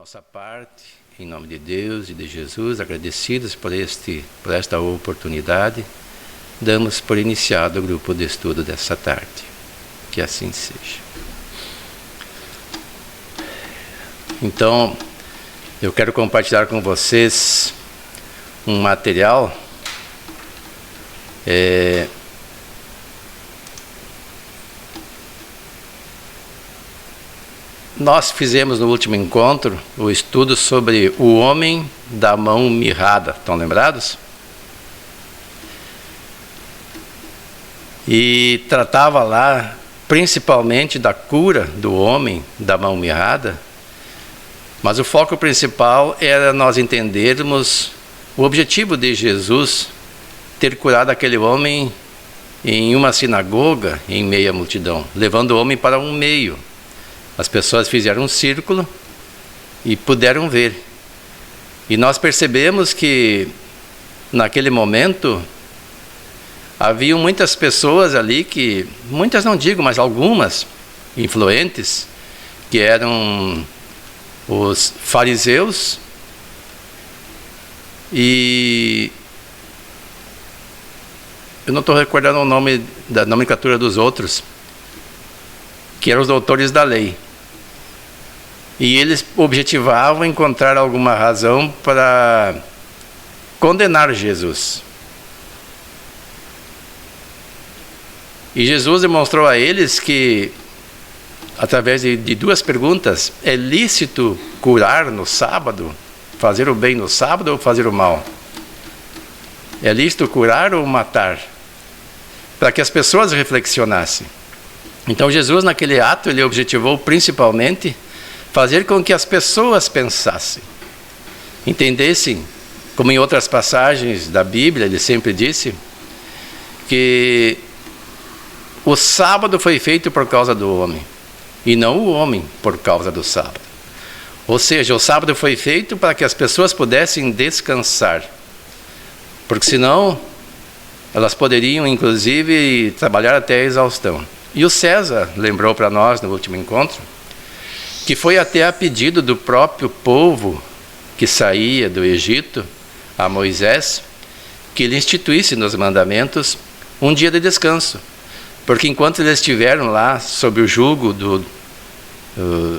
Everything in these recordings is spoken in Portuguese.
nossa parte, em nome de Deus e de Jesus, agradecidos por esta oportunidade, damos por iniciado o grupo de estudo dessa tarde. Que assim seja. Então, eu quero compartilhar com vocês um material Nós fizemos no último encontro o estudo sobre o homem da mão mirrada. Estão lembrados? E tratava lá principalmente da cura do homem da mão mirrada, mas o foco principal era nós entendermos o objetivo de Jesus ter curado aquele homem em uma sinagoga, em meio à multidão, levando o homem para um meio. As pessoas fizeram um círculo e puderam ver. E nós percebemos que, naquele momento, haviam muitas pessoas ali que, muitas não digo, mas algumas influentes, que eram os fariseus e eu não estou recordando o nome da nomenclatura dos outros, que eram os doutores da lei. E eles objetivavam encontrar alguma razão para condenar Jesus. E Jesus demonstrou a eles que, através de duas perguntas, é lícito curar no sábado, fazer o bem no sábado ou fazer o mal? É lícito curar ou matar? Para que as pessoas reflexionassem. Então Jesus, naquele ato, ele objetivou principalmente fazer com que as pessoas pensassem, entendessem, como em outras passagens da Bíblia, ele sempre disse, que o sábado foi feito por causa do homem, e não o homem por causa do sábado. Ou seja, o sábado foi feito para que as pessoas pudessem descansar, porque senão elas poderiam, inclusive, trabalhar até a exaustão. E o César lembrou para nós, no último encontro, que foi até a pedido do próprio povo que saía do Egito a Moisés, que ele instituísse nos mandamentos um dia de descanso. Porque enquanto eles estiveram lá sob o jugo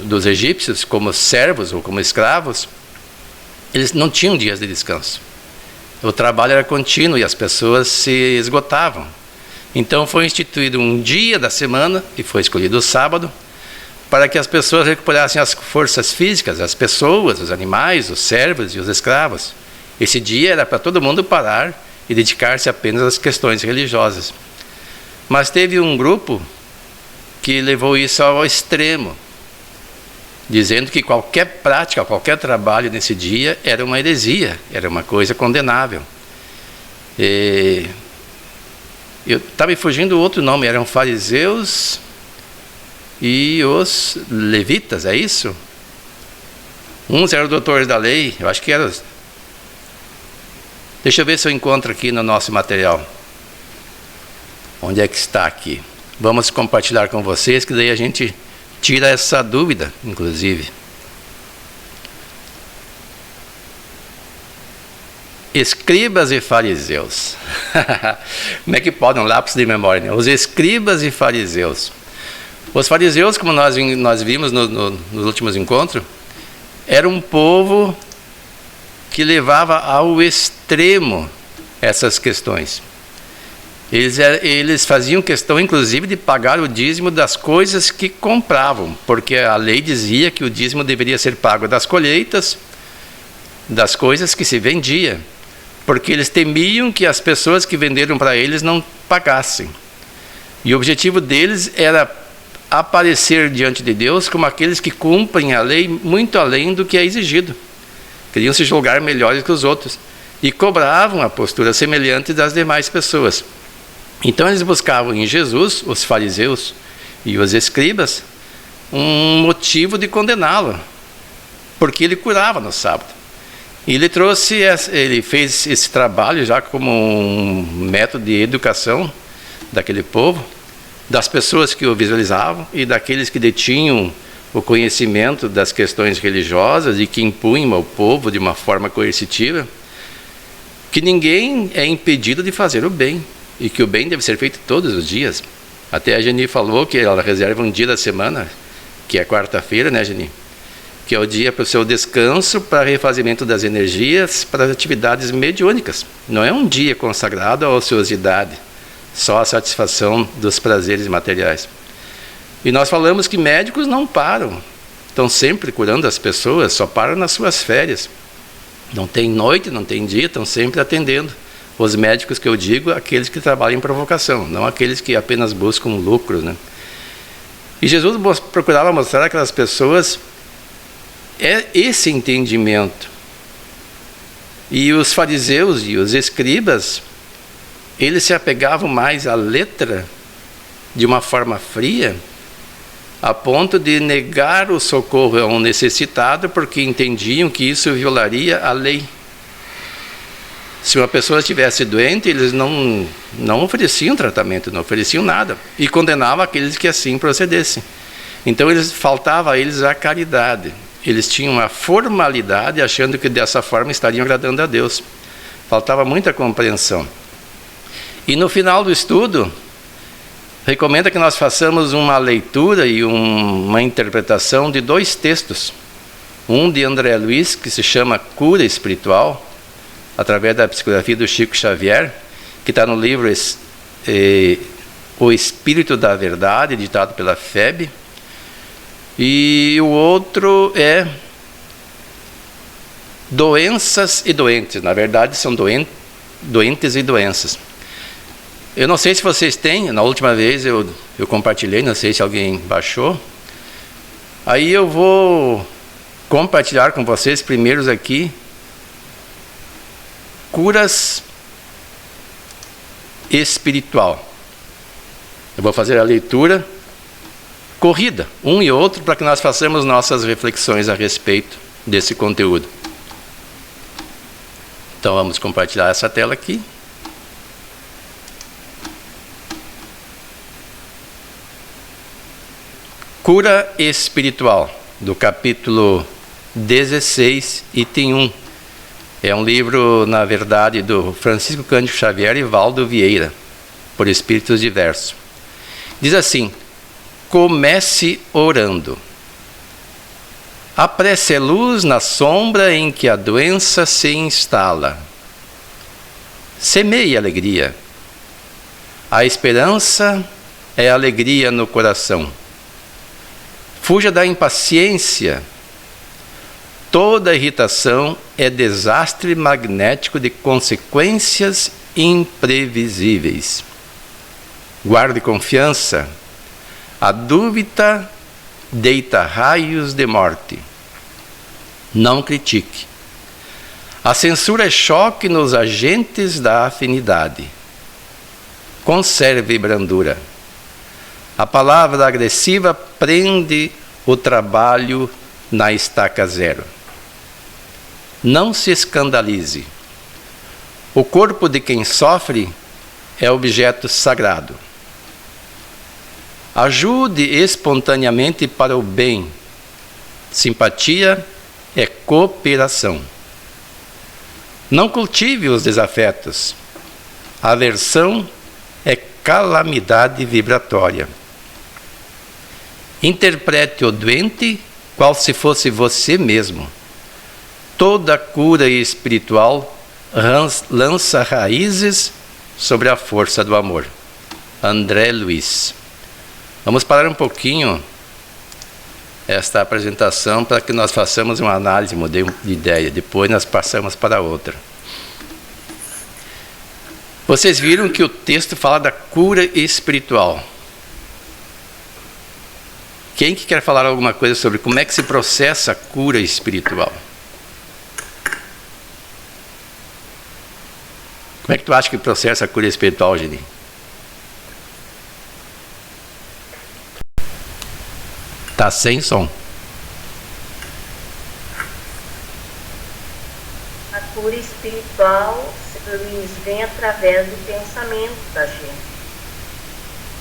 dos egípcios, como servos ou como escravos, eles não tinham dias de descanso. O trabalho era contínuo e as pessoas se esgotavam. Então foi instituído um dia da semana, que foi escolhido o sábado, para que as pessoas recuperassem as forças físicas, as pessoas, os animais, os servos e os escravos. Esse dia era para todo mundo parar e dedicar-se apenas às questões religiosas. Mas teve um grupo que levou isso ao extremo, dizendo que qualquer prática, qualquer trabalho nesse dia era uma heresia, era uma coisa condenável. Eu estava me fugindo o outro nome, eram fariseus e os levitas, é isso? Uns eram doutores da lei, eu acho que eram. Deixa eu ver se eu encontro aqui no nosso material. Onde é que está aqui? Vamos compartilhar com vocês, que daí a gente tira essa dúvida, inclusive. Escribas e fariseus. Como é que podem? Um lápis de memória, né? Os escribas e fariseus. Os fariseus, como nós vimos nos últimos encontros, era um povo que levava ao extremo essas questões. Eles faziam questão, inclusive, de pagar o dízimo das coisas que compravam, porque a lei dizia que o dízimo deveria ser pago das colheitas, das coisas que se vendia, porque eles temiam que as pessoas que venderam para eles não pagassem. E o objetivo deles era aparecer diante de Deus como aqueles que cumprem a lei muito além do que é exigido. Queriam se julgar melhores que os outros e cobravam a postura semelhante das demais pessoas. Então eles buscavam em Jesus, os fariseus e os escribas, um motivo de condená-lo, porque ele curava no sábado. E ele fez esse trabalho já como um método de educação daquele povo, das pessoas que o visualizavam e daqueles que detinham o conhecimento das questões religiosas e que impunham ao povo de uma forma coercitiva, que ninguém é impedido de fazer o bem e que o bem deve ser feito todos os dias. Até a Geni falou que ela reserva um dia da semana, que é quarta-feira, né, Geni? Que é o dia para o seu descanso, para refazimento das energias, para as atividades mediúnicas. Não é um dia consagrado à ociosidade, só à satisfação dos prazeres materiais. E nós falamos que médicos não param, estão sempre curando as pessoas, só param nas suas férias. Não tem noite, não tem dia, estão sempre atendendo. Os médicos que eu digo, aqueles que trabalham em provocação, não aqueles que apenas buscam lucro, né? E Jesus procurava mostrar àquelas pessoas esse entendimento. E os fariseus e os escribas, eles se apegavam mais à letra de uma forma fria, a ponto de negar o socorro a um necessitado, porque entendiam que isso violaria a lei. Se uma pessoa estivesse doente, eles não ofereciam tratamento, não ofereciam nada, e condenavam aqueles que assim procedessem. Então faltava a eles a caridade. Eles tinham a formalidade, achando que dessa forma estariam agradando a Deus. Faltava muita compreensão. E no final do estudo, recomenda que nós façamos uma leitura e uma interpretação de 2 textos. Um de André Luiz, que se chama Cura Espiritual, através da psicografia do Chico Xavier, que está no livro O Espírito da Verdade, editado pela FEB. E o outro é Doenças e Doentes. Na verdade, são doentes e doenças. Eu não sei se vocês têm, na última vez eu compartilhei, não sei se alguém baixou. Aí eu vou compartilhar com vocês primeiros aqui Curas Espiritual. Eu vou fazer a leitura corrida, um e outro, para que nós façamos nossas reflexões a respeito desse conteúdo. Então vamos compartilhar essa tela aqui. Cura Espiritual, do capítulo 16, item 1. É um livro, na verdade, do Francisco Cândido Xavier e Valdo Vieira, por espíritos diversos. Diz assim: comece orando. A prece é luz na sombra em que a doença se instala. Semeie alegria. A esperança é alegria no coração. Fuja da impaciência. Toda irritação é desastre magnético de consequências imprevisíveis. Guarde confiança. A dúvida deita raios de morte. Não critique. A censura é choque nos agentes da afinidade. Conserve brandura. A palavra agressiva prende o trabalho na estaca zero. Não se escandalize. O corpo de quem sofre é objeto sagrado. Ajude espontaneamente para o bem. Simpatia é cooperação. Não cultive os desafetos. Aversão é calamidade vibratória. Interprete o doente qual se fosse você mesmo. Toda cura espiritual lança raízes sobre a força do amor. André Luiz. Vamos parar um pouquinho esta apresentação para que nós façamos uma análise, mudei de ideia, depois nós passamos para outra. Vocês viram que o texto fala da cura espiritual. Quem que quer falar alguma coisa sobre como é que se processa a cura espiritual? Como é que tu acha que processa a cura espiritual, Geni? Tá sem som. A cura espiritual, Luiz, vem através do pensamento da gente.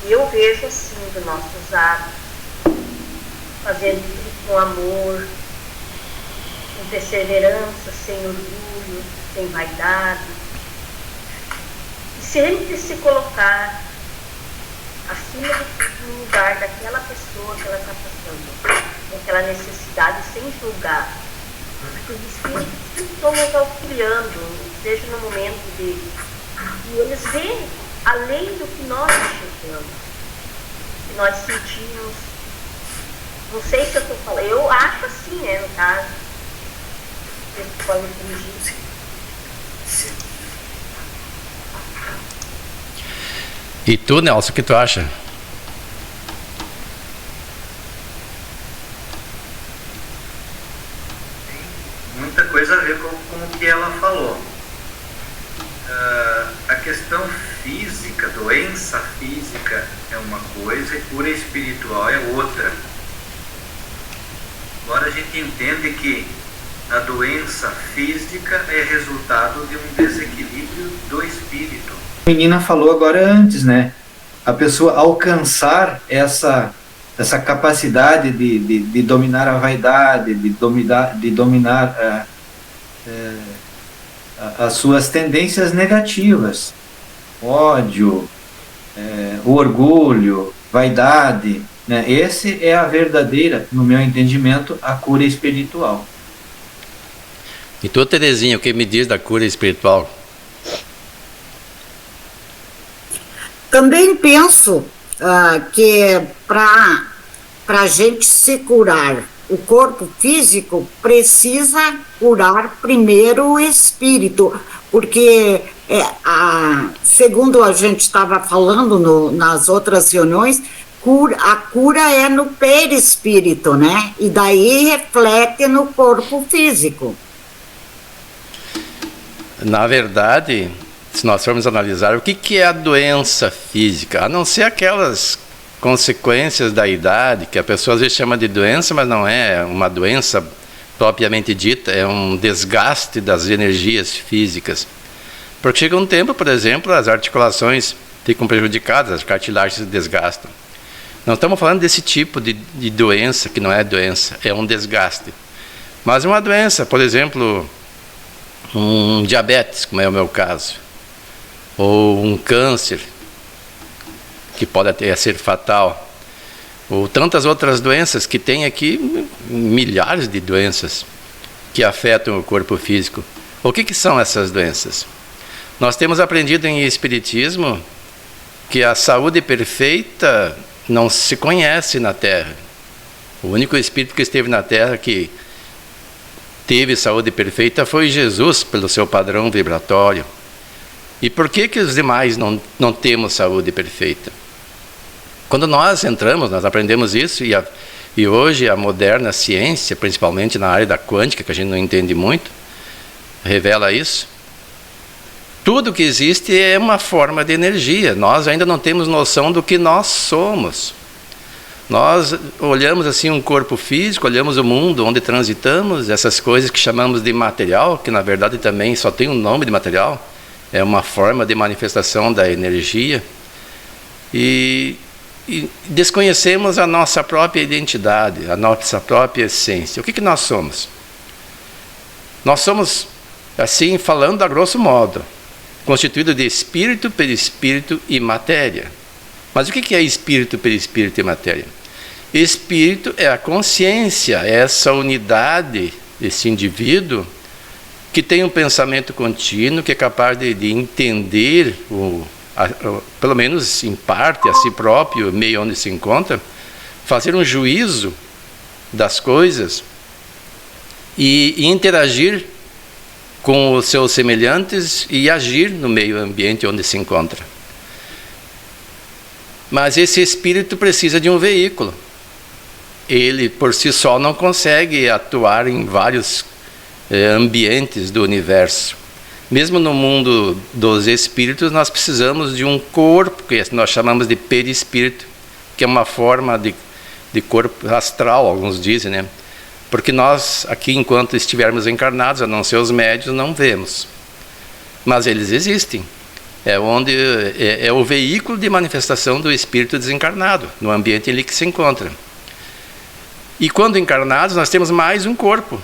E eu vejo assim, dos nossos atos. fazendo tudo com amor, com perseverança, sem orgulho, sem vaidade. E sempre se colocar acima de tudo no lugar daquela pessoa que ela está passando, com aquela necessidade, sem julgar. Porque os espíritos estão nos auxiliando, seja no momento de... E eles veem além do que nós enxergamos, que nós sentimos. Não sei se eu estou falando, eu acho assim, no caso. Vocês podem corrigir. E tu, Nelson, o que tu acha? Tem muita coisa a ver com o que ela falou. A questão física, doença física é uma coisa e cura espiritual é outra. Agora a gente entende que a doença física é resultado de um desequilíbrio do espírito. A menina falou agora antes, né? A pessoa alcançar essa capacidade de dominar a vaidade, de dominar as suas tendências negativas, ódio, o orgulho, vaidade, né? Esse é a verdadeira, no meu entendimento, a cura espiritual. E tu, Terezinha, o que me diz da cura espiritual? Também penso que para a gente se curar o corpo físico, precisa curar primeiro o espírito, porque segundo a gente estava falando nas outras reuniões, a cura é no perispírito, né? E daí reflete no corpo físico. Na verdade, se nós formos analisar o que é a doença física, a não ser aquelas consequências da idade, que a pessoa às vezes chama de doença, mas não é uma doença propriamente dita, é um desgaste das energias físicas. Porque chega um tempo, por exemplo, as articulações ficam prejudicadas, as cartilagens se desgastam. Não estamos falando desse tipo de doença, que não é doença, é um desgaste. Mas uma doença, por exemplo, um diabetes, como é o meu caso, ou um câncer, que pode até ser fatal, ou tantas outras doenças que tem aqui, milhares de doenças que afetam o corpo físico. O que são essas doenças? Nós temos aprendido em Espiritismo que a saúde perfeita não se conhece na Terra. O único Espírito que esteve na Terra que teve saúde perfeita foi Jesus, pelo seu padrão vibratório. E por que os demais não temos saúde perfeita? Quando nós entramos, nós aprendemos isso, e hoje a moderna ciência, principalmente na área da quântica, que a gente não entende muito, revela isso. Tudo que existe é uma forma de energia. Nós ainda não temos noção do que nós somos. Nós olhamos assim um corpo físico, olhamos o mundo onde transitamos, essas coisas que chamamos de material, que na verdade também só tem um nome de material, é uma forma de manifestação da energia, e desconhecemos a nossa própria identidade, a nossa própria essência. O que nós somos? Nós somos, assim, falando a grosso modo, constituído de espírito, perispírito e matéria. Mas o que é espírito, perispírito e matéria? Espírito é a consciência, é essa unidade desse indivíduo que tem um pensamento contínuo, que é capaz de entender, pelo menos em parte, a si próprio, o meio onde se encontra, fazer um juízo das coisas e interagir com os seus semelhantes e agir no meio ambiente onde se encontra. Mas esse espírito precisa de um veículo. Ele, por si só, não consegue atuar em vários ambientes do universo. Mesmo no mundo dos espíritos, nós precisamos de um corpo, que nós chamamos de perispírito, que é uma forma de corpo astral, alguns dizem, né? Porque nós, aqui, enquanto estivermos encarnados, a não ser os médios, não vemos. Mas eles existem. É o veículo de manifestação do espírito desencarnado, no ambiente em que se encontra. E quando encarnados, nós temos mais um corpo.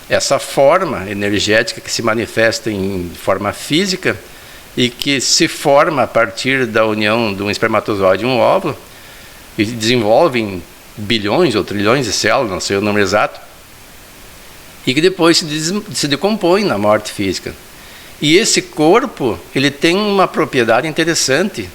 Essa forma energética que se manifesta em forma física e que se forma a partir da união de um espermatozoide e um óvulo e desenvolve em bilhões ou trilhões de células, não sei o número exato, e que depois se decompõe na morte física. E esse corpo, ele tem uma propriedade interessante.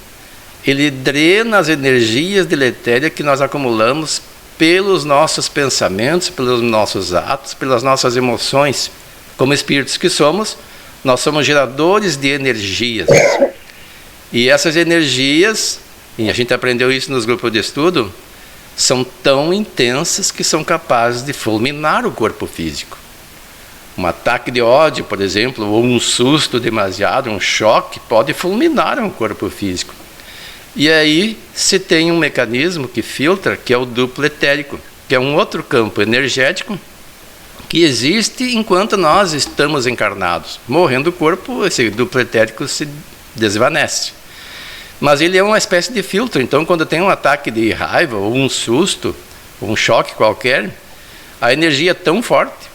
Ele drena as energias deletérias que nós acumulamos pelos nossos pensamentos, pelos nossos atos, pelas nossas emoções. Como espíritos que somos, nós somos geradores de energias. E essas energias, e a gente aprendeu isso nos grupos de estudo, são tão intensas que são capazes de fulminar o corpo físico. Um ataque de ódio, por exemplo, ou um susto demasiado, um choque, pode fulminar um corpo físico. E aí se tem um mecanismo que filtra, que é o duplo etérico, que é um outro campo energético que existe enquanto nós estamos encarnados. Morrendo o corpo, esse duplo etérico se desvanece. Mas ele é uma espécie de filtro, então quando tem um ataque de raiva, ou um susto, ou um choque qualquer, a energia é tão forte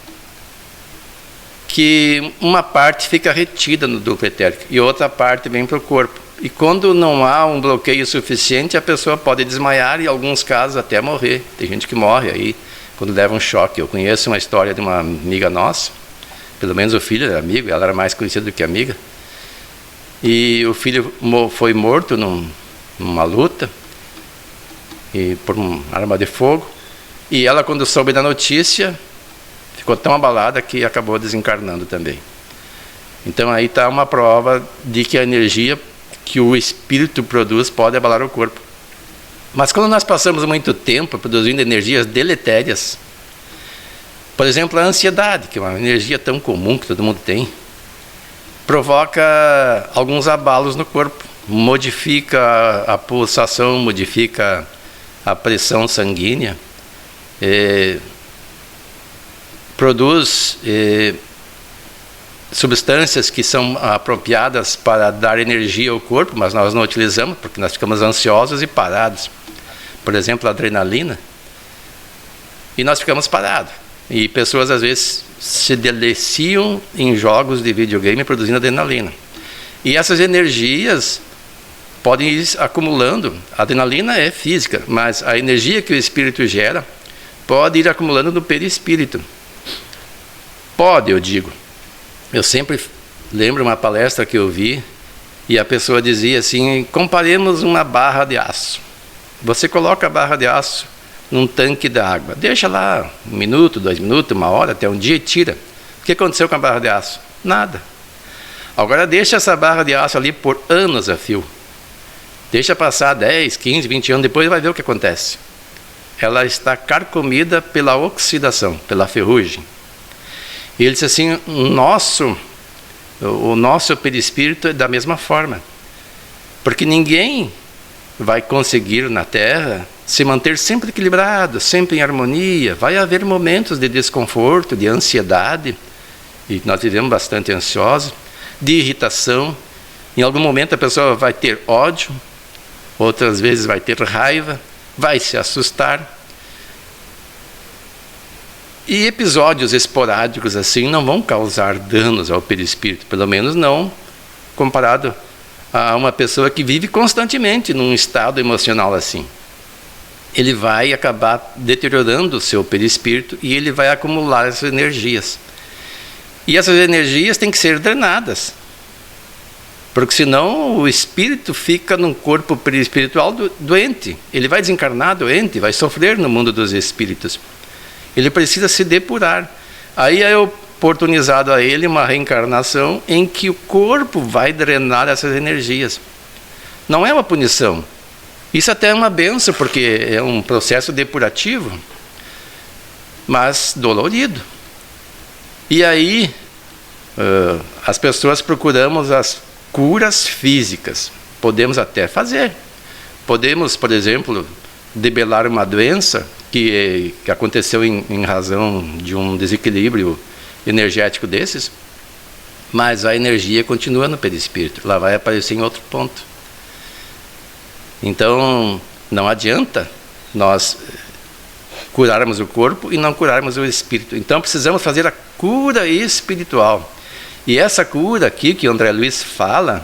que uma parte fica retida no duplo etérico e outra parte vem para o corpo. E quando não há um bloqueio suficiente, a pessoa pode desmaiar e, em alguns casos, até morrer. Tem gente que morre aí quando leva um choque. Eu conheço uma história de uma amiga nossa, pelo menos o filho era amigo, ela era mais conhecida do que amiga. E o filho foi morto numa luta e por uma arma de fogo. E ela, quando soube da notícia, ficou tão abalada que acabou desencarnando também. Então aí está uma prova de que a energia que o espírito produz pode abalar o corpo. Mas quando nós passamos muito tempo produzindo energias deletérias, por exemplo, a ansiedade, que é uma energia tão comum que todo mundo tem, provoca alguns abalos no corpo, modifica a pulsação, modifica a pressão sanguínea, produz substâncias que são apropriadas para dar energia ao corpo, mas nós não utilizamos porque nós ficamos ansiosos e parados. Por exemplo, a adrenalina. E nós ficamos parados. E pessoas às vezes se deliciam em jogos de videogame produzindo adrenalina. E essas energias podem ir acumulando. A adrenalina é física, mas a energia que o espírito gera pode ir acumulando no perispírito. Pode, eu digo. Eu sempre lembro uma palestra que eu vi e a pessoa dizia assim: comparemos uma barra de aço. Você coloca a barra de aço num tanque de água, deixa lá 1 minuto, 2 minutos, 1 hora, até um dia e tira. O que aconteceu com a barra de aço? Nada. Agora deixa essa barra de aço ali por anos a fio. Deixa passar 10, 15, 20 anos, depois vai ver o que acontece. Ela está carcomida pela oxidação, pela ferrugem. E ele disse assim: o nosso perispírito é da mesma forma. Porque ninguém vai conseguir na Terra se manter sempre equilibrado, sempre em harmonia. Vai haver momentos de desconforto, de ansiedade, e nós vivemos bastante ansiosos, de irritação. Em algum momento a pessoa vai ter ódio, outras vezes vai ter raiva, vai se assustar. E episódios esporádicos assim não vão causar danos ao perispírito, pelo menos não comparado a uma pessoa que vive constantemente num estado emocional assim. Ele vai acabar deteriorando o seu perispírito e ele vai acumular essas energias. E essas energias têm que ser drenadas, porque senão o espírito fica num corpo perispiritual doente. Ele vai desencarnar doente, vai sofrer no mundo dos espíritos. Ele precisa se depurar. Aí é oportunizado a ele uma reencarnação em que o corpo vai drenar essas energias. Não é uma punição. Isso até é uma bênção, porque é um processo depurativo, mas dolorido. E aí as pessoas procuramos as curas físicas. Podemos até fazer. Podemos, por exemplo, debelar uma doença que aconteceu em razão de um desequilíbrio energético desses, mas a energia continua no perispírito, ela vai aparecer em outro ponto. Então, não adianta nós curarmos o corpo e não curarmos o espírito. Então precisamos fazer a cura espiritual. E essa cura aqui que o André Luiz fala,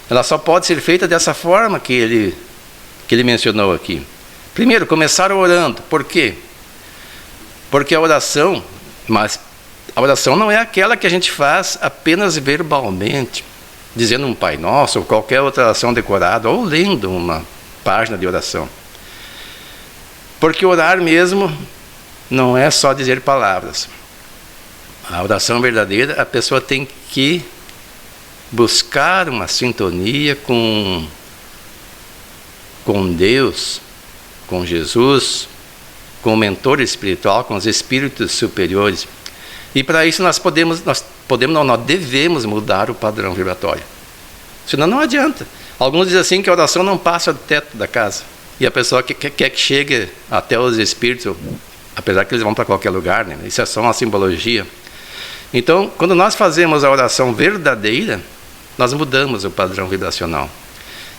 ela só pode ser feita dessa forma que ele mencionou aqui. Primeiro, começar orando. Por quê? Porque a oração não é aquela que a gente faz apenas verbalmente, dizendo um Pai Nosso ou qualquer outra oração decorada, ou lendo uma página de oração. Porque orar mesmo não é só dizer palavras. A oração verdadeira, a pessoa tem que buscar uma sintonia com Deus, com Jesus, com o mentor espiritual, com os espíritos superiores. E para isso nós devemos mudar o padrão vibratório. Senão não adianta. Alguns dizem assim que a oração não passa do teto da casa. E a pessoa quer que chegue até os espíritos, apesar que eles vão para qualquer lugar, né? Isso é só uma simbologia. Então, quando nós fazemos a oração verdadeira, nós mudamos o padrão vibracional.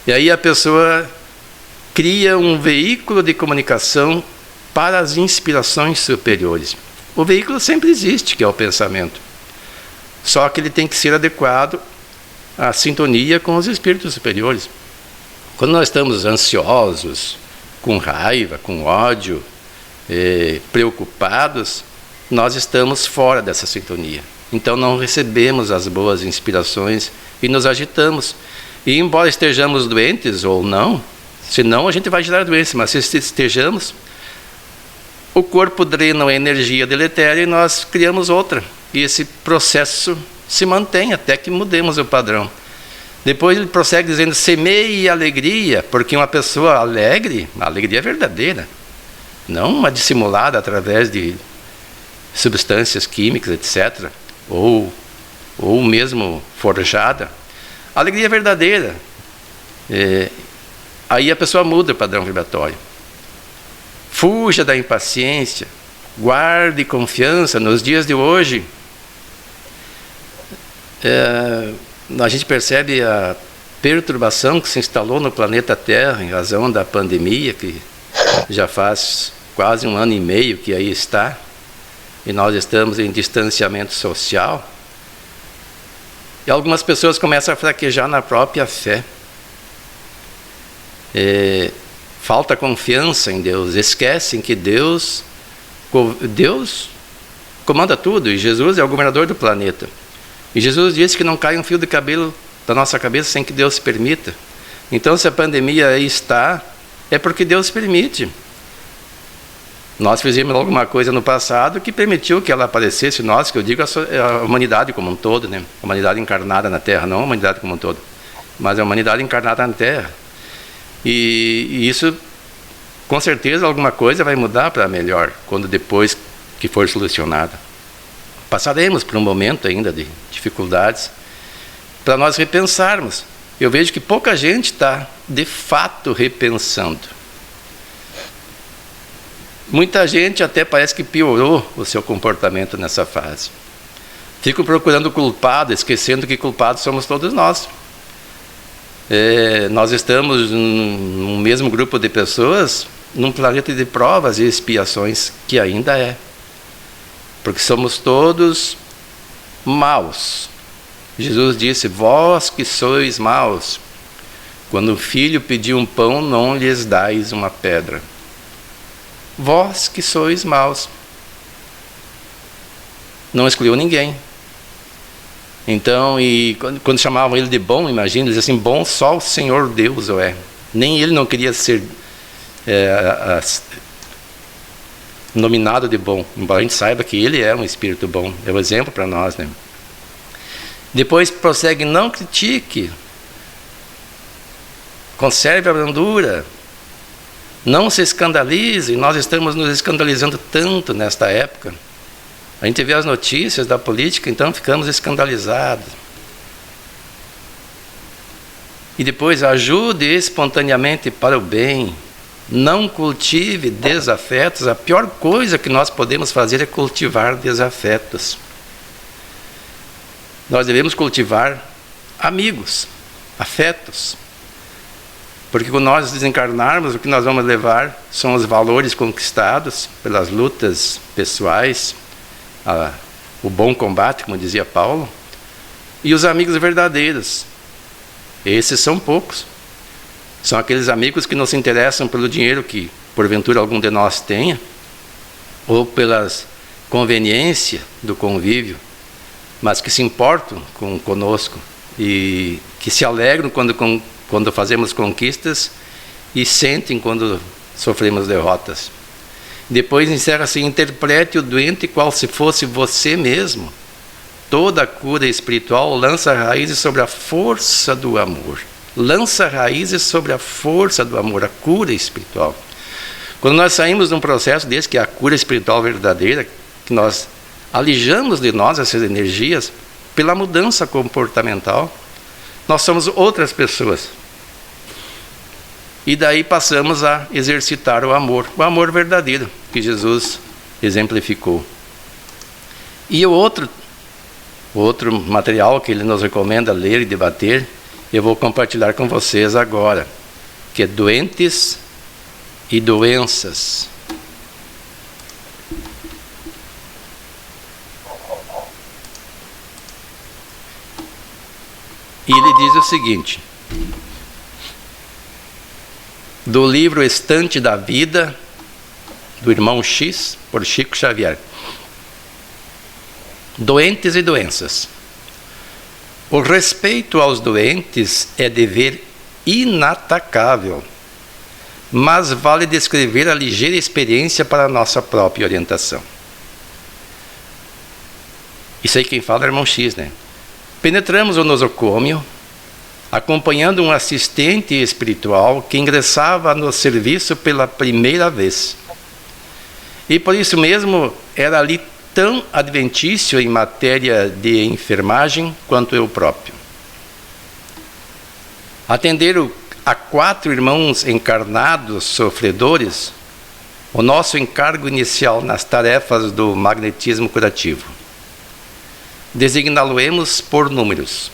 E aí a pessoa cria um veículo de comunicação para as inspirações superiores. O veículo sempre existe, que é o pensamento. Só que ele tem que ser adequado à sintonia com os espíritos superiores. Quando nós estamos ansiosos, com raiva, com ódio, preocupados, nós estamos fora dessa sintonia. Então não recebemos as boas inspirações e nos agitamos. E embora estejamos doentes ou não, senão a gente vai gerar doença, mas se estejamos, o corpo drena a energia deletéria e nós criamos outra. E esse processo se mantém até que mudemos o padrão. Depois ele prossegue dizendo: semeie alegria, porque uma pessoa alegre, a alegria é verdadeira, não uma dissimulada através de substâncias químicas, etc., ou mesmo forjada. A alegria é verdadeira. Aí a pessoa muda o padrão vibratório. Fuja da impaciência, guarde confiança. Nos dias de hoje, a gente percebe a perturbação que se instalou no planeta Terra em razão da pandemia, que já faz quase 1 ano e meio que aí está, e nós estamos em distanciamento social. E algumas pessoas começam a fraquejar na própria fé. Falta confiança em Deus, esquecem que Deus comanda tudo, e Jesus é o governador do planeta. E Jesus disse que não cai um fio de cabelo da nossa cabeça sem que Deus permita. Então, se a pandemia aí está, é porque Deus permite. Nós fizemos alguma coisa no passado que permitiu que ela aparecesse. Nós, que eu digo, a humanidade como um todo, né? A humanidade encarnada na Terra, não a humanidade como um todo, mas a humanidade encarnada na Terra. E isso, com certeza, alguma coisa vai mudar para melhor, quando depois que for solucionada. Passaremos por um momento ainda de dificuldades, para nós repensarmos. Eu vejo que pouca gente está, de fato, repensando. Muita gente até parece que piorou o seu comportamento nessa fase. Ficam procurando culpado, esquecendo que culpados somos todos nós. Nós estamos num mesmo grupo de pessoas, num planeta de provas e expiações, que ainda é. Porque somos todos maus. Jesus disse: vós que sois maus, quando o filho pediu um pão, não lhes dais uma pedra. Vós que sois maus. Não excluiu ninguém. Então, e quando chamavam ele de bom, imagina, eles diziam assim: bom só o Senhor Deus é. Nem ele não queria ser nominado de bom, embora a gente saiba que ele é um espírito bom, é um exemplo para nós, né? Depois prossegue: não critique, conserve a brandura, não se escandalize. Nós estamos nos escandalizando tanto nesta época. A gente vê as notícias da política, então ficamos escandalizados. E depois: ajude espontaneamente para o bem. Não cultive desafetos. A pior coisa que nós podemos fazer é cultivar desafetos. Nós devemos cultivar amigos, afetos. Porque quando nós desencarnarmos, o que nós vamos levar são os valores conquistados pelas lutas pessoais, o bom combate, como dizia Paulo, e os amigos verdadeiros. Esses são poucos. São aqueles amigos que não se interessam pelo dinheiro que, porventura, algum de nós tenha, ou pelas conveniência do convívio, mas que se importam conosco e que se alegram quando fazemos conquistas e sentem quando sofremos derrotas. Depois encerra-se: interprete o doente qual se fosse você mesmo. Toda a cura espiritual lança raízes sobre a força do amor. Lança raízes sobre a força do amor, a cura espiritual. Quando nós saímos de um processo desse, que é a cura espiritual verdadeira, que nós alijamos de nós essas energias pela mudança comportamental, nós somos outras pessoas. E daí passamos a exercitar o amor verdadeiro, que Jesus exemplificou. E o outro material que ele nos recomenda ler e debater, eu vou compartilhar com vocês agora, que é Doentes e Doenças. E ele diz o seguinte, do livro Estante da Vida, do Irmão X, por Chico Xavier. Doentes e doenças. O respeito aos doentes é dever inatacável, mas vale descrever a ligeira experiência para a nossa própria orientação. Isso aí quem fala é o Irmão X, né? Penetramos o nosocômio, acompanhando um assistente espiritual que ingressava no serviço pela primeira vez. E por isso mesmo era ali tão adventício em matéria de enfermagem quanto eu próprio. Atender a 4 irmãos encarnados sofredores, o nosso encargo inicial nas tarefas do magnetismo curativo. Designá-lo-emos por números.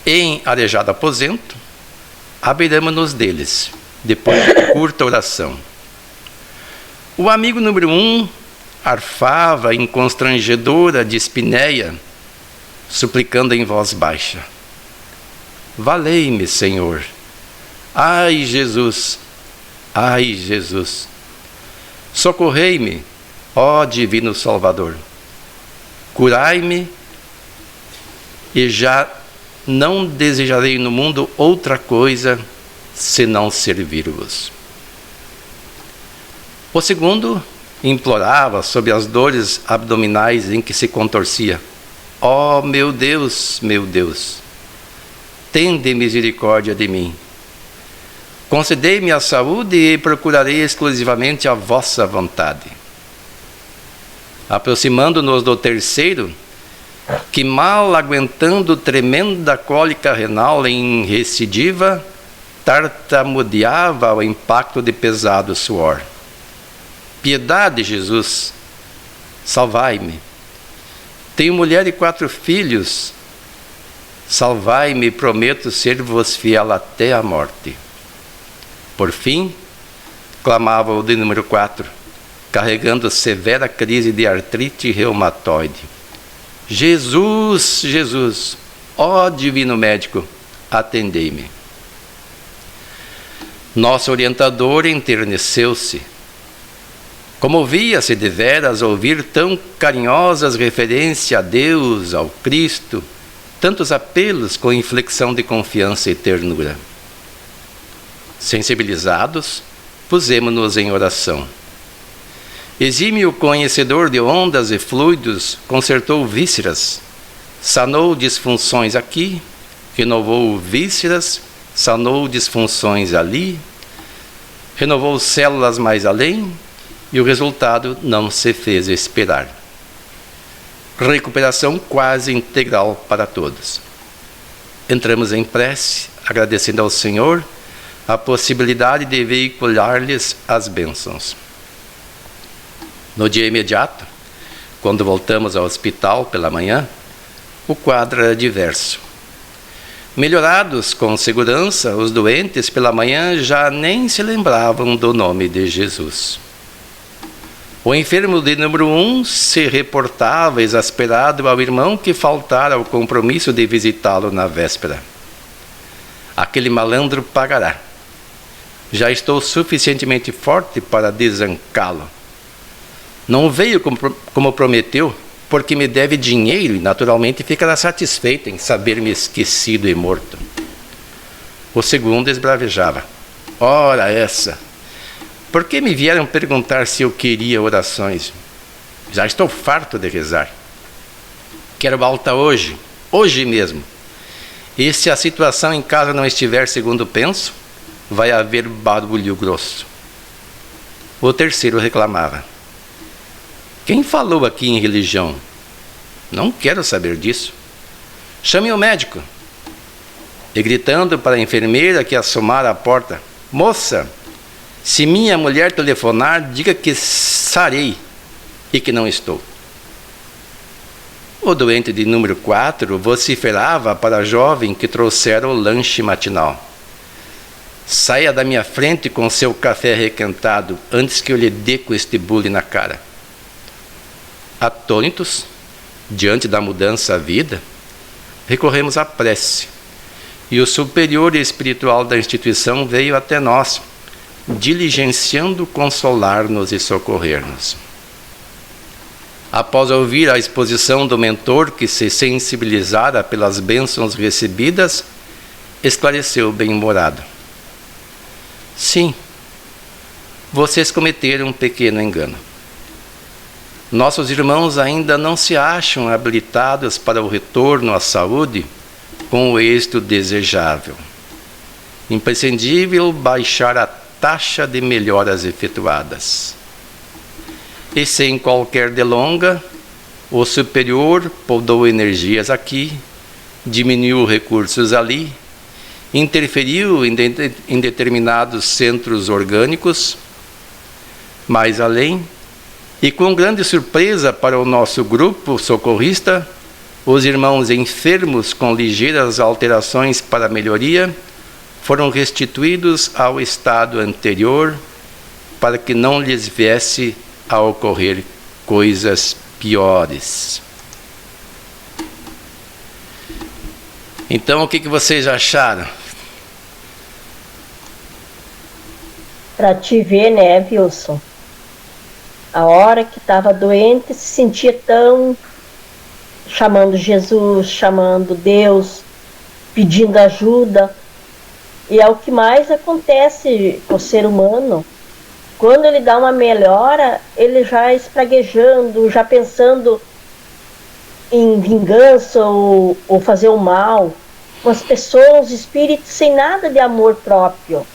Em arejado aposento, abriremos-nos deles, depois de curta oração. O amigo número 1 arfava em constrangedora dispneia, suplicando em voz baixa: valei-me, Senhor. Ai, Jesus! Ai, Jesus! Socorrei-me, ó Divino Salvador! Curai-me, e já não desejarei no mundo outra coisa senão servir-vos. O segundo implorava sobre as dores abdominais em que se contorcia: ó meu Deus, tende misericórdia de mim. Concedei-me a saúde e procurarei exclusivamente a vossa vontade. Aproximando-nos do terceiro, que mal aguentando tremenda cólica renal em recidiva, tartamudeava ao impacto de pesado suor: piedade, Jesus, salvai-me. Tenho mulher e 4 filhos, salvai-me, prometo ser-vos fiel até a morte. Por fim, clamava o de número 4, carregando severa crise de artrite reumatoide: Jesus, Jesus, ó divino médico, atendei-me. Nosso orientador enterneceu-se. Comovia-se deveras ouvir tão carinhosas referências a Deus, ao Cristo, tantos apelos com inflexão de confiança e ternura. Sensibilizados, pusemo-nos em oração. Exímio conhecedor de ondas e fluidos, consertou vísceras, sanou disfunções aqui, renovou vísceras, sanou disfunções ali, renovou células mais além, e o resultado não se fez esperar. Recuperação quase integral para todos. Entramos em prece, agradecendo ao Senhor a possibilidade de veicular-lhes as bênçãos. No dia imediato, quando voltamos ao hospital pela manhã, o quadro era diverso. Melhorados com segurança, os doentes pela manhã já nem se lembravam do nome de Jesus. O enfermo de número 1 se reportava exasperado ao irmão que faltara ao compromisso de visitá-lo na véspera. Aquele malandro pagará. Já estou suficientemente forte para desancá-lo. Não veio como prometeu, porque me deve dinheiro e naturalmente ficará satisfeito em saber-me esquecido e morto. O segundo esbravejava. Ora essa! Por que me vieram perguntar se eu queria orações? Já estou farto de rezar. Quero alta hoje mesmo. E se a situação em casa não estiver segundo penso, vai haver barulho grosso. O terceiro reclamava. Quem falou aqui em religião? Não quero saber disso. Chame o médico. E gritando para a enfermeira que assomara à porta. Moça, se minha mulher telefonar, diga que sarei e que não estou. O doente de número 4 vociferava para a jovem que trouxera o lanche matinal. Saia da minha frente com seu café requentado, antes que eu lhe dê com este bule na cara. Atônitos, diante da mudança à vida, recorremos à prece, e o superior espiritual da instituição veio até nós, diligenciando consolar-nos e socorrer-nos. Após ouvir a exposição do mentor que se sensibilizara pelas bênçãos recebidas, esclareceu bem-humorado. Sim, vocês cometeram um pequeno engano. Nossos irmãos ainda não se acham habilitados para o retorno à saúde com o êxito desejável. Imprescindível baixar a taxa de melhoras efetuadas. E sem qualquer delonga, o superior podou energias aqui, diminuiu recursos ali, interferiu em determinados centros orgânicos, mais além, e com grande surpresa para o nosso grupo socorrista, os irmãos enfermos com ligeiras alterações para melhoria foram restituídos ao estado anterior para que não lhes viesse a ocorrer coisas piores. Então, o que vocês acharam? Para te ver, né, Wilson? A hora que estava doente, se sentia tão chamando Jesus, chamando Deus, pedindo ajuda. E é o que mais acontece com o ser humano. Quando ele dá uma melhora, ele já espraguejando, já pensando em vingança ou fazer o mal. As pessoas, os espíritos sem nada de amor próprio,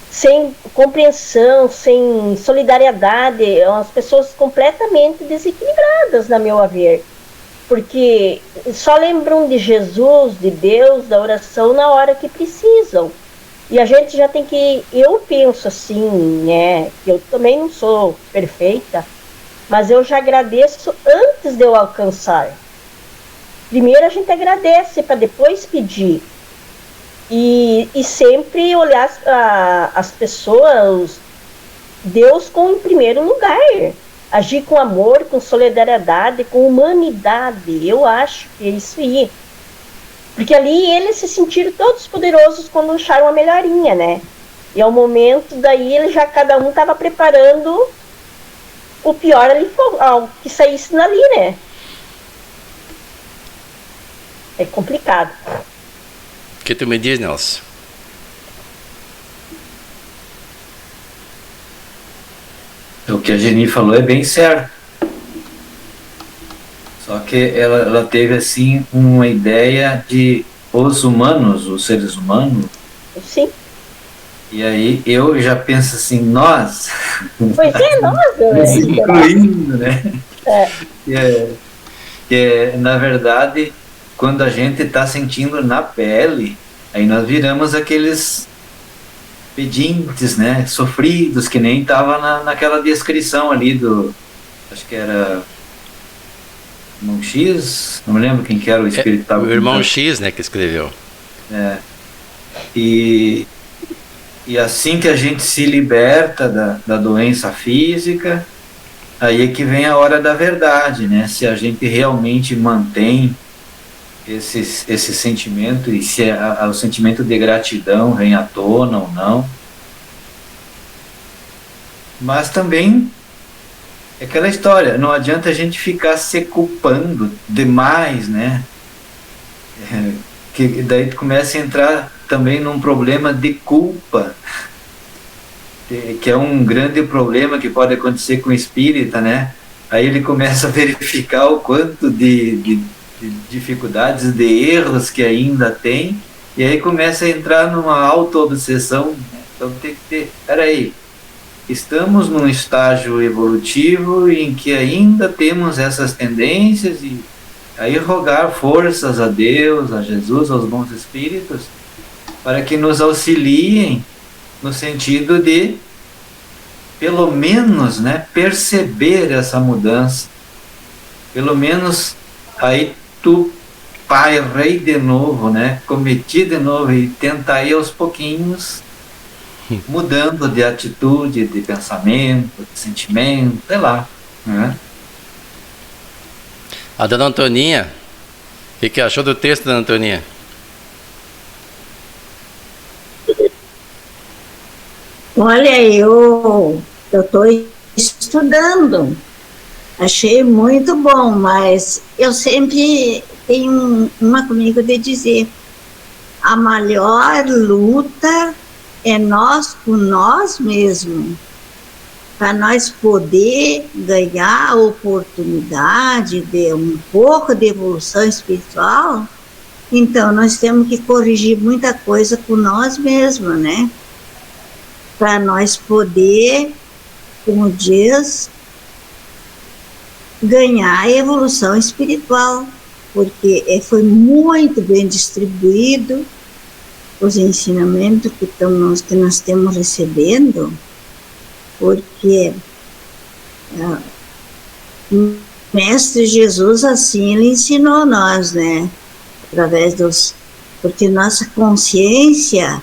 sem compreensão, sem solidariedade, as pessoas completamente desequilibradas, na meu haver. Porque só lembram de Jesus, de Deus, da oração na hora que precisam. E a gente já tem que, eu penso assim, né, que eu também não sou perfeita, mas eu já agradeço antes de eu alcançar. Primeiro a gente agradece para depois pedir. E sempre olhar as pessoas, Deus em primeiro lugar. Agir com amor, com solidariedade, com humanidade. Eu acho que é isso aí. Porque ali eles se sentiram todos poderosos quando acharam a melhorinha, né? E ao momento daí, cada um estava preparando o pior ali, que saísse dali, né? É complicado. O que tu me diz, Nelson? O que a Geni falou é bem certo. Só que ela teve assim uma ideia de os humanos, os seres humanos. Sim. E aí eu já penso assim, nós. Pois é, nós, né? Incluindo, né? Na verdade, quando a gente está sentindo na pele, aí nós viramos aqueles pedintes, né? Sofridos, que nem estava naquela descrição ali do. Acho que era Irmão X, não me lembro quem que era o espírito que estava O irmão contando. X, né, que escreveu. E assim que a gente se liberta da doença física, aí é que vem a hora da verdade, né? Se a gente realmente mantém esse sentimento, e se o sentimento de gratidão vem à tona ou não. Mas também é aquela história, não adianta a gente ficar se culpando demais, né? Que daí tu começa a entrar também num problema de culpa, que é um grande problema que pode acontecer com o espírita, né? Aí ele começa a verificar o quanto de dificuldades, de erros que ainda tem, e aí começa a entrar numa auto-obsessão, né? Então tem que ter, peraí, estamos num estágio evolutivo em que ainda temos essas tendências, e aí rogar forças a Deus, a Jesus, aos bons espíritos, para que nos auxiliem no sentido de, pelo menos, né, perceber essa mudança. Pelo menos aí tu, pai, rei de novo, né, cometi de novo, e tentar ir aos pouquinhos mudando de atitude, de pensamento, de sentimento, sei lá, né? A dona Antoninha, o que achou do texto, dona Antoninha? Olha, eu estou estudando, achei muito bom, mas eu sempre tenho uma comigo de dizer, a maior luta é nós com nós mesmos, para nós poder ganhar a oportunidade de um pouco de evolução espiritual. Então nós temos que corrigir muita coisa com nós mesmos, né? Para nós poder, como diz, ganhar a evolução espiritual, porque foi muito bem distribuído os ensinamentos que nós estamos recebendo, porque o Mestre Jesus assim ele ensinou nós, né? Através porque nossa consciência,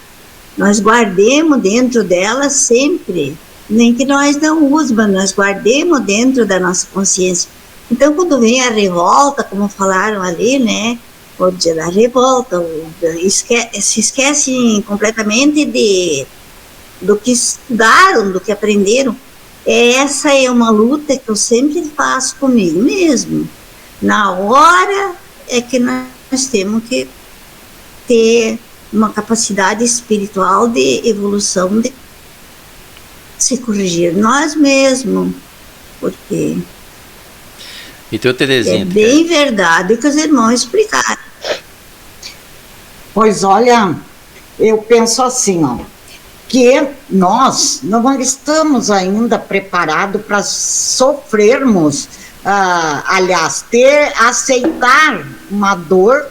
nós guardemos dentro dela sempre, nem que nós não usemos, mas nós guardemos dentro da nossa consciência. Então, quando vem a revolta, como falaram ali, né, o dia da revolta, se esquecem completamente do que estudaram, do que aprenderam. Essa é uma luta que eu sempre faço comigo mesmo. Na hora é que nós temos que ter uma capacidade espiritual de evolução, de se corrigir nós mesmos, porque Então, Terezinha, é bem verdade o que os irmãos explicaram. Pois olha, eu penso assim, ó, que nós não estamos ainda preparados para sofrermos, aliás, aceitar uma dor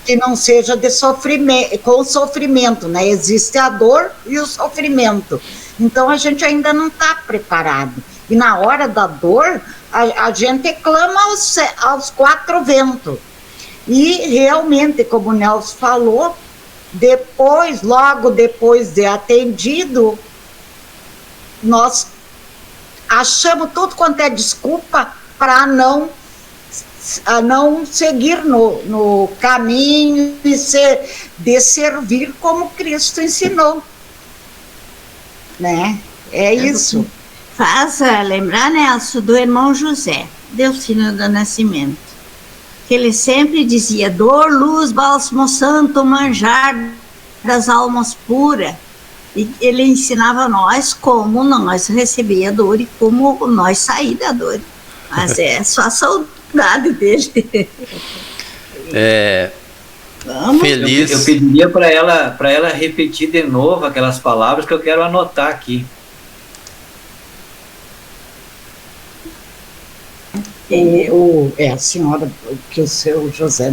que não seja de sofrimento, com sofrimento, né? Existe a dor e o sofrimento. Então a gente ainda não está preparado. E na hora da dor, a gente clama aos quatro ventos. E realmente, como o Nelson falou, logo depois de atendido, nós achamos tudo quanto é desculpa para não seguir no caminho de servir como Cristo ensinou, né? É isso. Faz lembrar, Nelson, do irmão José, Delfino do Nascimento, que ele sempre dizia, dor, luz, bálsamo santo, manjar das almas puras. E ele ensinava a nós como nós receber a dor e como nós sair da dor. Mas é só a saudade dele. Vamos. Feliz. Eu pediria para ela repetir de novo aquelas palavras que eu quero anotar aqui. A senhora, que o seu José...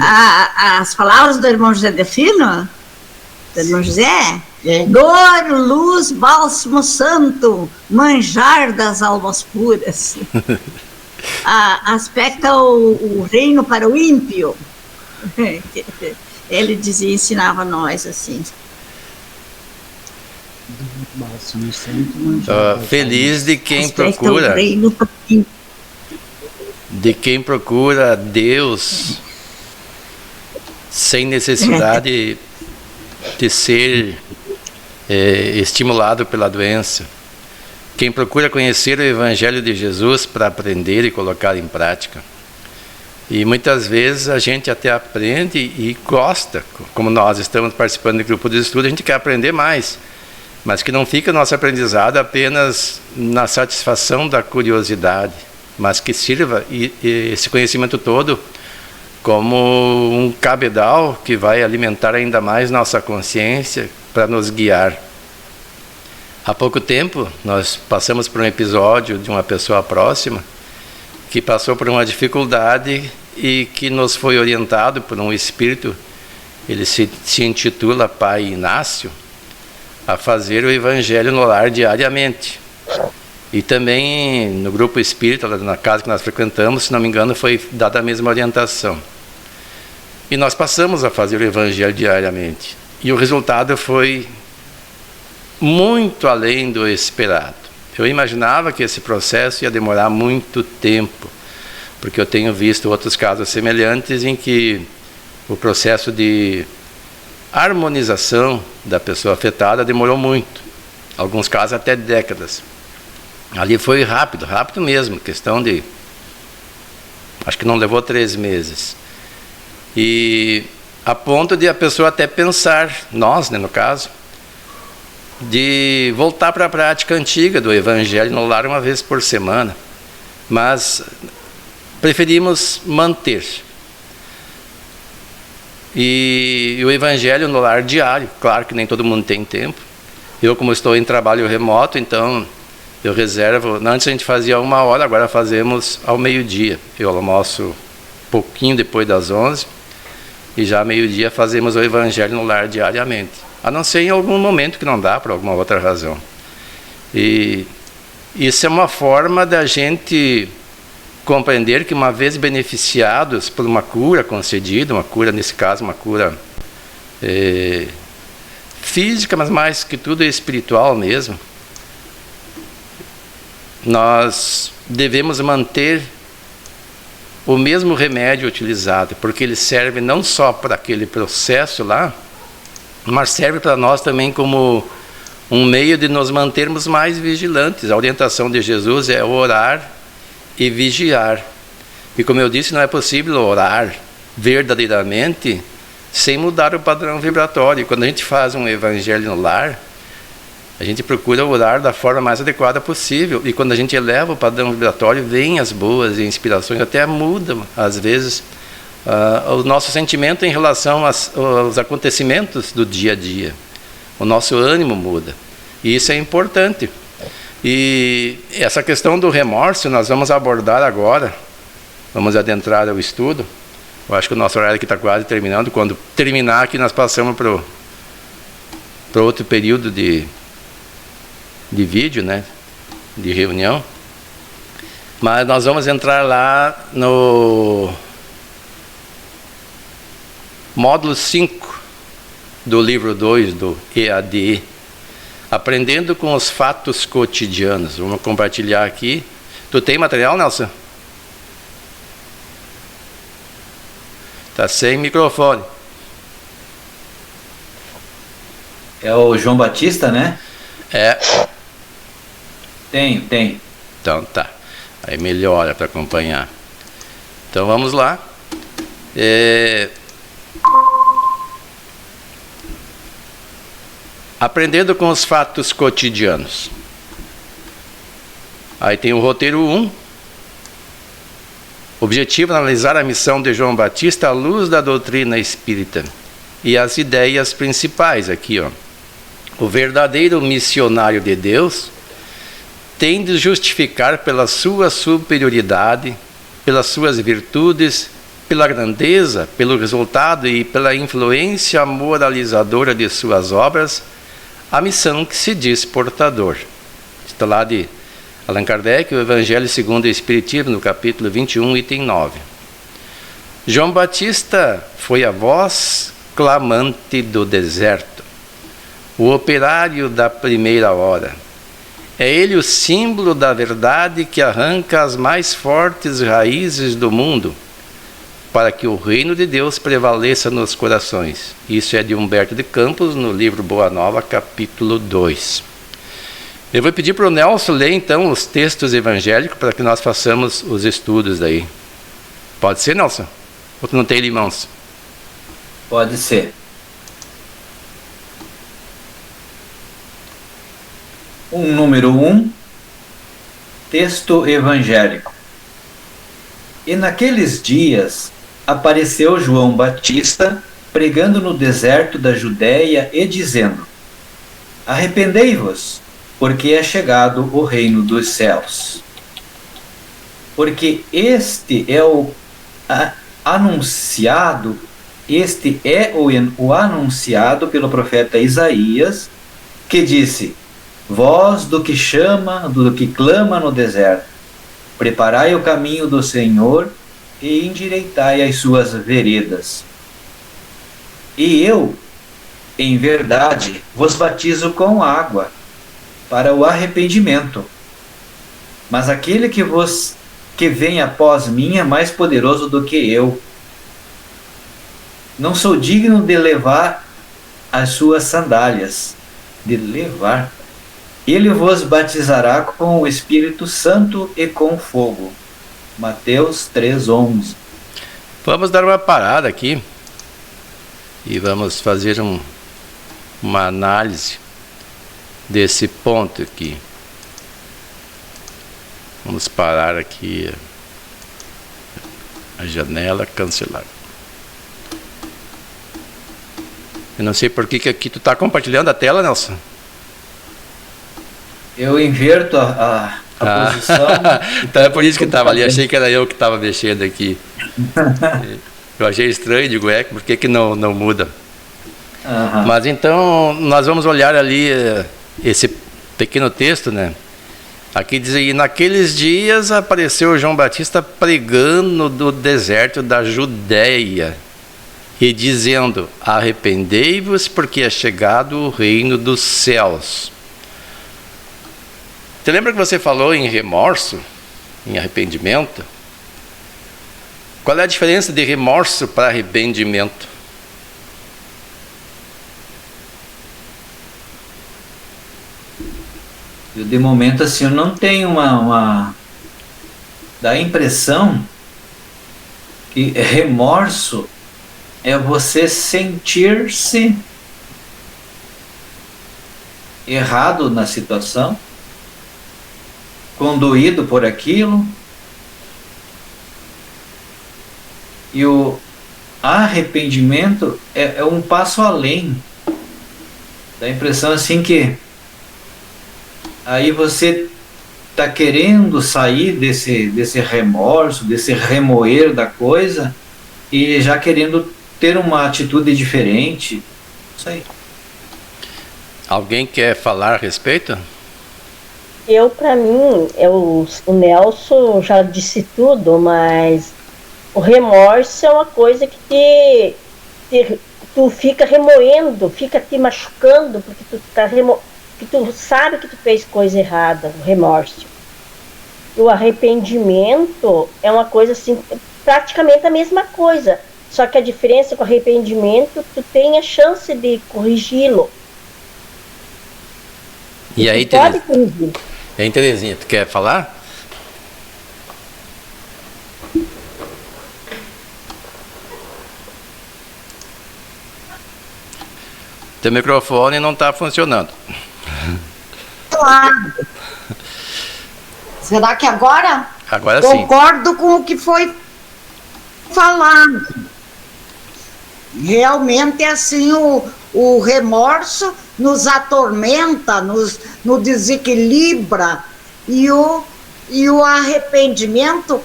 As palavras do irmão José Delfino? Do irmão José? É. Dor, luz, bálsamo santo, manjar das almas puras. aspecta o reino para o ímpio. Ele dizia, ensinava nós assim. Feliz de quem Aspecta procura, o reino para o ímpio. de quem procura Deus sem necessidade de ser estimulado pela doença. Quem procura conhecer o Evangelho de Jesus para aprender e colocar em prática. E muitas vezes a gente até aprende e gosta, como nós estamos participando de grupo de estudo, a gente quer aprender mais, mas que não fica nosso aprendizado apenas na satisfação da curiosidade, mas que sirva esse conhecimento todo como um cabedal que vai alimentar ainda mais nossa consciência para nos guiar. Há pouco tempo nós passamos por um episódio de uma pessoa próxima que passou por uma dificuldade e que nos foi orientado por um espírito, ele se intitula Pai Inácio, a fazer o Evangelho no lar diariamente. E também no grupo espírita, na casa que nós frequentamos, se não me engano, foi dada a mesma orientação. E nós passamos a fazer o Evangelho diariamente. E o resultado foi muito além do esperado. Eu imaginava que esse processo ia demorar muito tempo, porque eu tenho visto outros casos semelhantes em que o processo de harmonização da pessoa afetada demorou muito, alguns casos até décadas. Ali foi rápido mesmo, questão de, acho que não levou 3 meses. E a ponto de a pessoa até pensar, nós, né, no caso, de voltar para a prática antiga do Evangelho no lar uma vez por semana. Mas preferimos manter. E o Evangelho no lar diário, claro que nem todo mundo tem tempo. Eu, como estou em trabalho remoto, então eu reservo, antes a gente fazia 1 hora, agora fazemos ao meio-dia. Eu almoço pouquinho depois das 11 e já meio-dia fazemos o Evangelho no lar diariamente. A não ser em algum momento que não dá, por alguma outra razão. E isso é uma forma da gente compreender que, uma vez beneficiados por uma cura concedida, uma cura, nesse caso, uma cura física, mas mais que tudo espiritual mesmo, nós devemos manter o mesmo remédio utilizado, porque ele serve não só para aquele processo lá, mas serve para nós também como um meio de nos mantermos mais vigilantes. A orientação de Jesus é orar e vigiar. E como eu disse, não é possível orar verdadeiramente sem mudar o padrão vibratório. E quando a gente faz um evangelho no lar, a gente procura orar da forma mais adequada possível. E quando a gente eleva o padrão vibratório, vêm as boas inspirações, até mudam, às vezes, o nosso sentimento em relação aos acontecimentos do dia a dia. O nosso ânimo muda. E isso é importante. E essa questão do remorso nós vamos abordar agora. Vamos adentrar ao estudo. Eu acho que o nosso horário aqui está quase terminando. Quando terminar aqui, nós passamos para outro período de vídeo, né? De reunião. Mas nós vamos entrar lá no módulo 5 do livro 2 do EAD, aprendendo com os fatos cotidianos. Vamos compartilhar aqui. Tu tem material, Nelson? Tá sem microfone. É o João Batista, né? É. Tem. Então tá. Aí melhora para acompanhar. Então vamos lá. Aprendendo com os fatos cotidianos. Aí tem o roteiro 1. Objetivo: analisar a missão de João Batista à luz da doutrina espírita. E as ideias principais aqui, ó. O verdadeiro missionário de Deus tem de justificar pela sua superioridade, pelas suas virtudes, pela grandeza, pelo resultado e pela influência moralizadora de suas obras, a missão que se diz portador. Está lá de Allan Kardec, o Evangelho segundo o Espiritismo, no capítulo 21, item 9. João Batista foi a voz clamante do deserto, o operário da primeira hora. É ele o símbolo da verdade que arranca as mais fortes raízes do mundo para que o reino de Deus prevaleça nos corações. Isso é de Humberto de Campos, no livro Boa Nova, capítulo 2. Eu vou pedir para o Nelson ler, então, os textos evangélicos para que nós façamos os estudos daí. Pode ser, Nelson? Ou tu não tem limãos? Pode ser. Número 1, texto evangélico. E naqueles dias apareceu João Batista pregando no deserto da Judéia e dizendo: Arrependei-vos, porque é chegado o reino dos céus. Porque este é o anunciado pelo profeta Isaías, que disse: Voz do que clama no deserto, preparai o caminho do Senhor e endireitai as suas veredas. E eu, em verdade, vos batizo com água para o arrependimento. Mas aquele que vem após mim é mais poderoso do que eu. Não sou digno de levar as suas sandálias. Ele vos batizará com o Espírito Santo e com fogo. Mateus 3:11. Vamos dar uma parada aqui e vamos fazer uma análise desse ponto aqui. Vamos parar aqui a janela, cancelar. Eu não sei por que aqui tu está compartilhando a tela, Nelson. Eu inverto a posição. Então é por isso que estava ali. Achei que era eu que estava mexendo aqui. Eu achei estranho, digo, por que não muda? Uhum. Mas então nós vamos olhar ali esse pequeno texto, né? Aqui diz aí: naqueles dias apareceu João Batista pregando no deserto da Judéia e dizendo: arrependei-vos, porque é chegado o reino dos céus. Você lembra que você falou em remorso, em arrependimento? Qual é a diferença de remorso para arrependimento? Eu, de momento, assim, eu não tenho dá a impressão que remorso é você sentir-se errado na situação, conduído por aquilo, e o arrependimento é um passo além. Dá a impressão assim que aí você está querendo sair desse remorso, desse remoer da coisa, e já querendo ter uma atitude diferente. Isso aí. Alguém quer falar a respeito? Para mim, o Nelson já disse tudo, mas o remorso é uma coisa que tu fica remoendo, fica te machucando, porque que tu sabe que tu fez coisa errada, o remorso. O arrependimento é uma coisa assim, praticamente a mesma coisa, só que a diferença com o arrependimento, tu tem a chance de corrigi-lo. E aí, pode corrigir. E aí, Terezinha, tu quer falar? Teu microfone não está funcionando. Claro. Será que agora? Agora sim. Concordo com o que foi falado. Realmente, assim, o remorso nos atormenta, nos desequilibra, e o arrependimento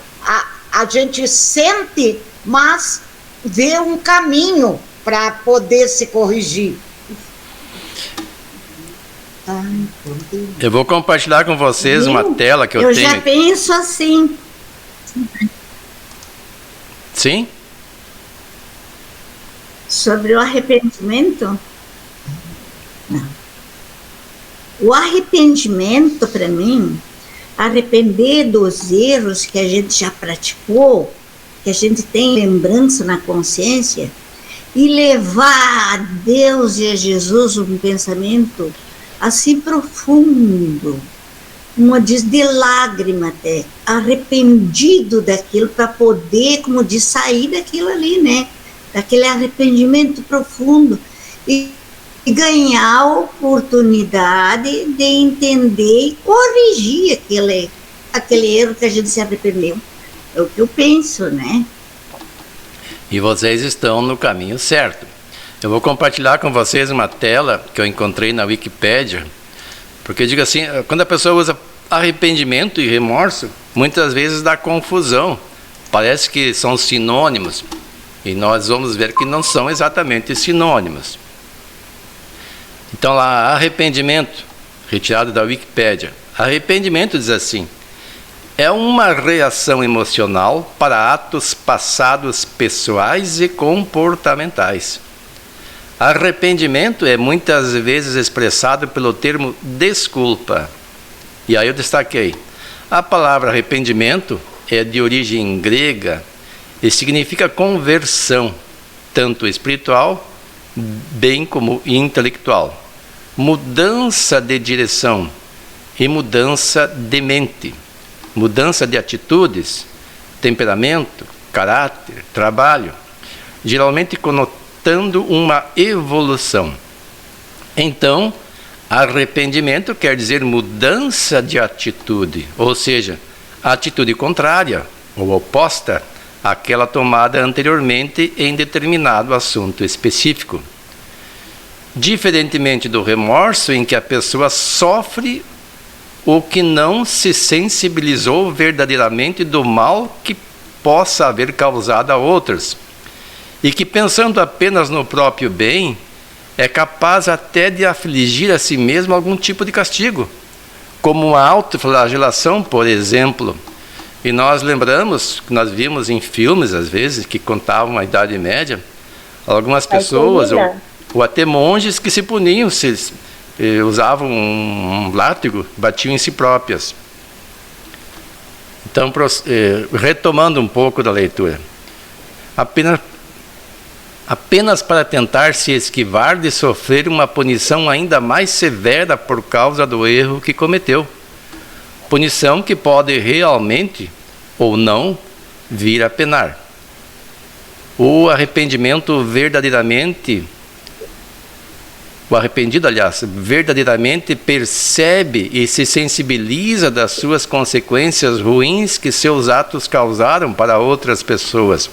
a gente sente, mas vê um caminho para poder se corrigir. Eu vou compartilhar com vocês uma tela que eu tenho. Eu já penso assim. Sim? Sobre o arrependimento? Não. O arrependimento, para mim, arrepender dos erros que a gente já praticou, que a gente tem lembrança na consciência, e levar a Deus e a Jesus um pensamento assim profundo, uma de lágrima até, arrependido daquilo, para poder, como diz, sair daquilo ali, né? Daquele arrependimento profundo e ganhar a oportunidade de entender e corrigir aquele erro que a gente se arrependeu. É o que eu penso, né? E vocês estão no caminho certo. Eu vou compartilhar com vocês uma tela que eu encontrei na Wikipédia, porque eu digo assim, quando a pessoa usa arrependimento e remorso, muitas vezes dá confusão. Parece que são sinônimos, e nós vamos ver que não são exatamente sinônimos. Então lá, arrependimento, retirado da Wikipédia. Arrependimento diz assim: é uma reação emocional para atos passados pessoais e comportamentais. Arrependimento é muitas vezes expressado pelo termo desculpa. E aí eu destaquei. A palavra arrependimento é de origem grega e significa conversão, tanto espiritual, bem como intelectual. Mudança de direção e mudança de mente. Mudança de atitudes, temperamento, caráter, trabalho, geralmente conotando uma evolução. Então, arrependimento quer dizer mudança de atitude, ou seja, atitude contrária ou oposta àquela tomada anteriormente em determinado assunto específico. Diferentemente do remorso, em que a pessoa sofre o que não se sensibilizou verdadeiramente do mal que possa haver causado a outros, e que, pensando apenas no próprio bem, é capaz até de afligir a si mesmo algum tipo de castigo, como uma autoflagelação, por exemplo. E nós lembramos, que nós vimos em filmes, às vezes, que contavam a Idade Média, algumas pessoas, ou até monges que se puniam, usavam um látigo, batiam em si próprias. Então, retomando um pouco da leitura, apenas para tentar se esquivar de sofrer uma punição ainda mais severa por causa do erro que cometeu. Punição que pode realmente ou não vir a penar. O arrependimento verdadeiramente percebe e se sensibiliza das suas consequências ruins que seus atos causaram para outras pessoas,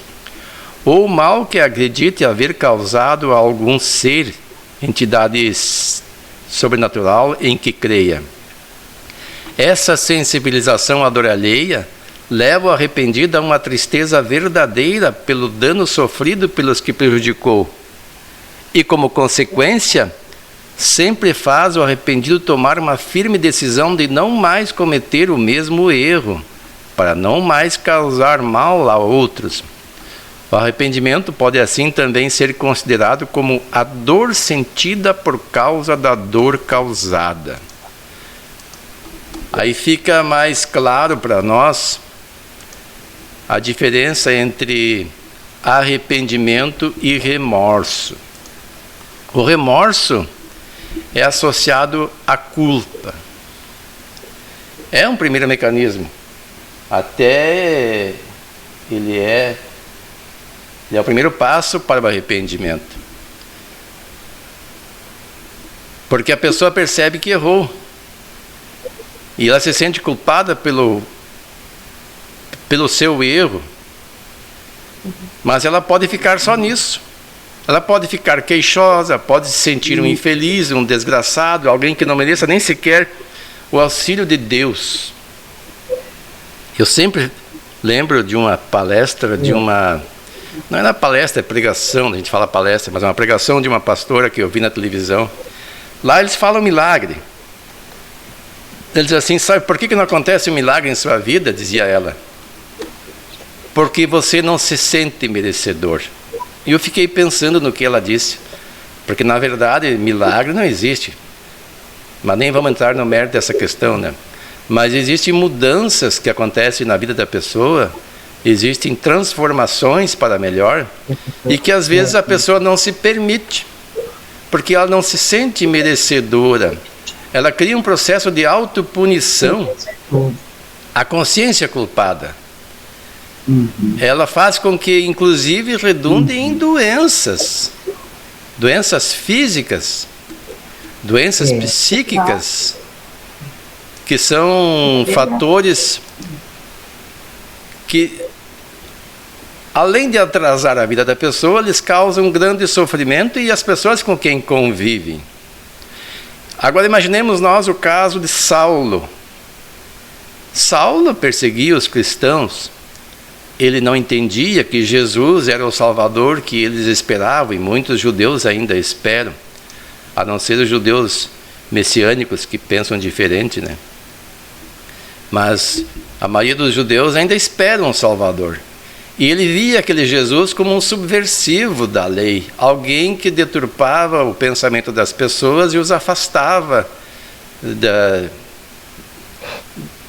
ou mal que acredite haver causado a algum ser, entidade sobrenatural em que creia. Essa sensibilização à dor alheia leva o arrependido a uma tristeza verdadeira pelo dano sofrido pelos que prejudicou, e como consequência, sempre faz o arrependido tomar uma firme decisão de não mais cometer o mesmo erro, para não mais causar mal a outros. O arrependimento pode assim também ser considerado como a dor sentida por causa da dor causada. Aí fica mais claro para nós a diferença entre arrependimento e remorso. O remorso é associado à culpa. É um primeiro mecanismo. Até ele é o primeiro passo para o arrependimento. Porque a pessoa percebe que errou. E ela se sente culpada pelo seu erro. Mas ela pode ficar só nisso. Ela pode ficar queixosa, pode se sentir um infeliz, um desgraçado, alguém que não mereça nem sequer o auxílio de Deus. Eu sempre lembro de uma palestra, não era palestra, é pregação, a gente fala palestra, mas é uma pregação de uma pastora que eu vi na televisão. Lá eles falam milagre. Ele diz assim: sabe por que não acontece um milagre em sua vida? Dizia ela. Porque você não se sente merecedor. E eu fiquei pensando no que ela disse. Porque na verdade milagre não existe. Mas nem vamos entrar no mérito dessa questão, né? Mas existem mudanças que acontecem na vida da pessoa, existem transformações para melhor, e que às vezes a pessoa não se permite, porque ela não se sente merecedora. Ela cria um processo de autopunição, a consciência culpada. Ela faz com que, inclusive, redunde em doenças físicas, doenças psíquicas, que são fatores que, além de atrasar a vida da pessoa, eles causam grande sofrimento e as pessoas com quem convivem. Agora imaginemos nós o caso de Saulo. Saulo perseguia os cristãos. Ele não entendia que Jesus era o Salvador que eles esperavam, e muitos judeus ainda esperam, a não ser os judeus messiânicos que pensam diferente, né? Mas a maioria dos judeus ainda esperam um Salvador. E ele via aquele Jesus como um subversivo da lei, alguém que deturpava o pensamento das pessoas e os afastava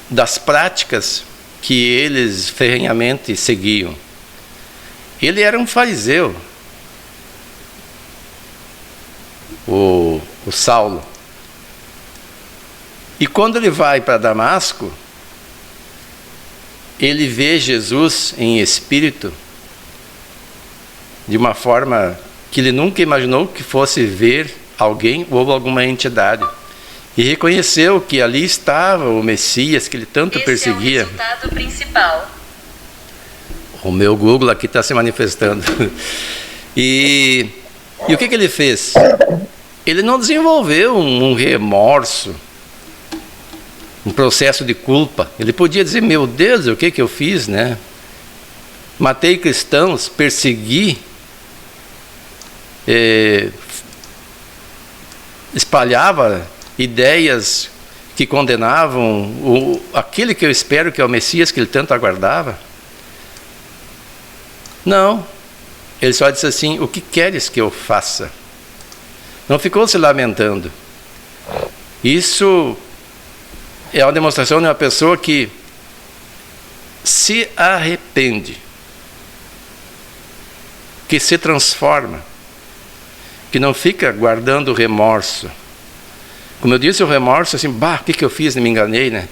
das práticas que eles ferrenhamente seguiam. Ele era um fariseu, o Saulo. E quando ele vai para Damasco, ele vê Jesus em espírito de uma forma que ele nunca imaginou que fosse ver alguém ou alguma entidade. E reconheceu que ali estava o Messias que ele tanto perseguia. Esse é o resultado principal. O meu Google aqui está se manifestando. E o que ele fez? Ele não desenvolveu um remorso, um processo de culpa. Ele podia dizer: meu Deus, o que eu fiz, né? Matei cristãos, persegui, espalhava ideias que condenavam aquele que eu espero que é o Messias que ele tanto aguardava. Não. Ele só disse assim: o que queres que eu faça? Não ficou se lamentando. Isso é uma demonstração de uma pessoa que se arrepende, que se transforma, que não fica guardando remorso. Como eu disse, o remorso, assim, o que eu fiz, me enganei, né?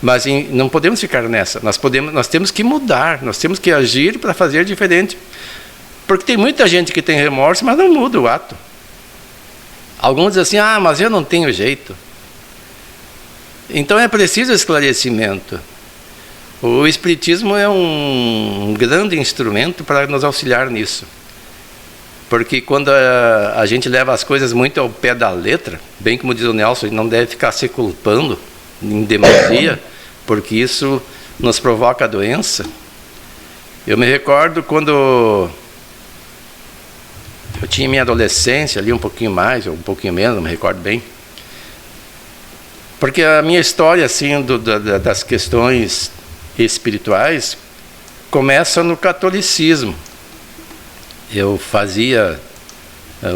Mas não podemos ficar nessa. Nós temos que mudar, nós temos que agir para fazer diferente. Porque tem muita gente que tem remorso, mas não muda o ato. Alguns dizem assim: mas eu não tenho jeito. Então é preciso esclarecimento. O Espiritismo é um grande instrumento para nos auxiliar nisso. Porque quando a gente leva as coisas muito ao pé da letra, bem como diz o Nelson, a gente não deve ficar se culpando em demasia, porque isso nos provoca doença. Eu me recordo quando eu tinha minha adolescência, ali um pouquinho mais, ou um pouquinho menos, não me recordo bem. Porque a minha história, assim, das questões espirituais, começa no catolicismo. Eu fazia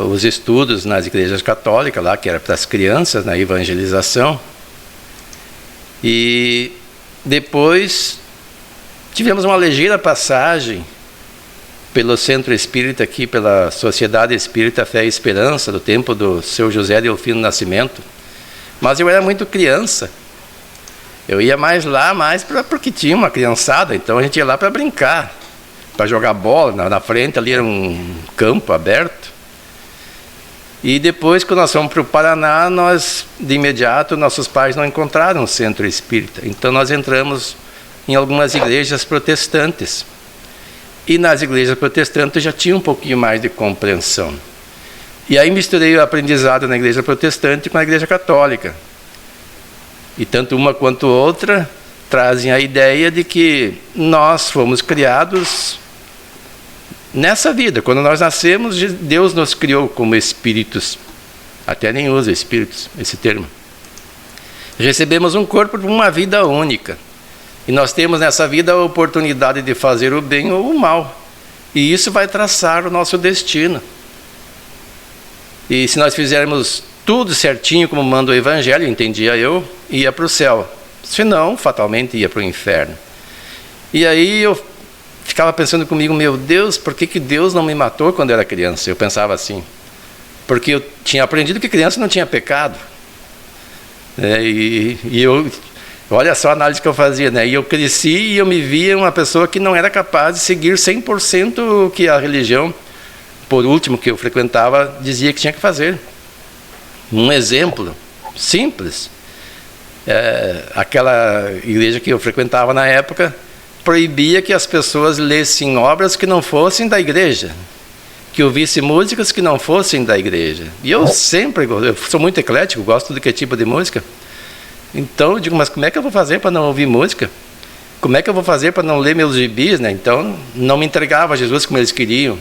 os estudos nas igrejas católicas, lá, que era para as crianças, na evangelização. E depois tivemos uma ligeira passagem pelo Centro Espírita aqui, pela Sociedade Espírita Fé e Esperança, do tempo do seu José Delfino Nascimento. Mas eu era muito criança. Eu ia mais lá, porque tinha uma criançada, então a gente ia lá para brincar, para jogar bola. Na frente ali era um campo aberto. E depois, quando nós fomos para o Paraná, de imediato, nossos pais não encontraram o Centro Espírita. Então nós entramos em algumas igrejas protestantes. E nas igrejas protestantes eu já tinha um pouquinho mais de compreensão. E aí misturei o aprendizado na igreja protestante com a igreja católica. E tanto uma quanto outra trazem a ideia de que nós fomos criados nessa vida. Quando nós nascemos, Deus nos criou como espíritos. Até nem usa espíritos, esse termo. Recebemos um corpo para uma vida única. E nós temos nessa vida a oportunidade de fazer o bem ou o mal. E isso vai traçar o nosso destino. E se nós fizermos tudo certinho como manda o Evangelho, entendia eu, ia para o céu. Se não, fatalmente ia para o inferno. E aí eu ficava pensando comigo, meu Deus, por que Deus não me matou quando eu era criança? Eu pensava assim. Porque eu tinha aprendido que criança não tinha pecado. Olha só a análise que eu fazia, né? E eu cresci e eu me via uma pessoa que não era capaz de seguir 100% o que a religião, por último, que eu frequentava, dizia que tinha que fazer. Um exemplo simples. Aquela igreja que eu frequentava na época proibia que as pessoas lessem obras que não fossem da igreja, que ouvissem músicas que não fossem da igreja. E eu sou muito eclético, gosto do que tipo de música. Então eu digo, mas como é que eu vou fazer para não ouvir música? Como é que eu vou fazer para não ler meus gibis, né? Então não me entregava a Jesus como eles queriam,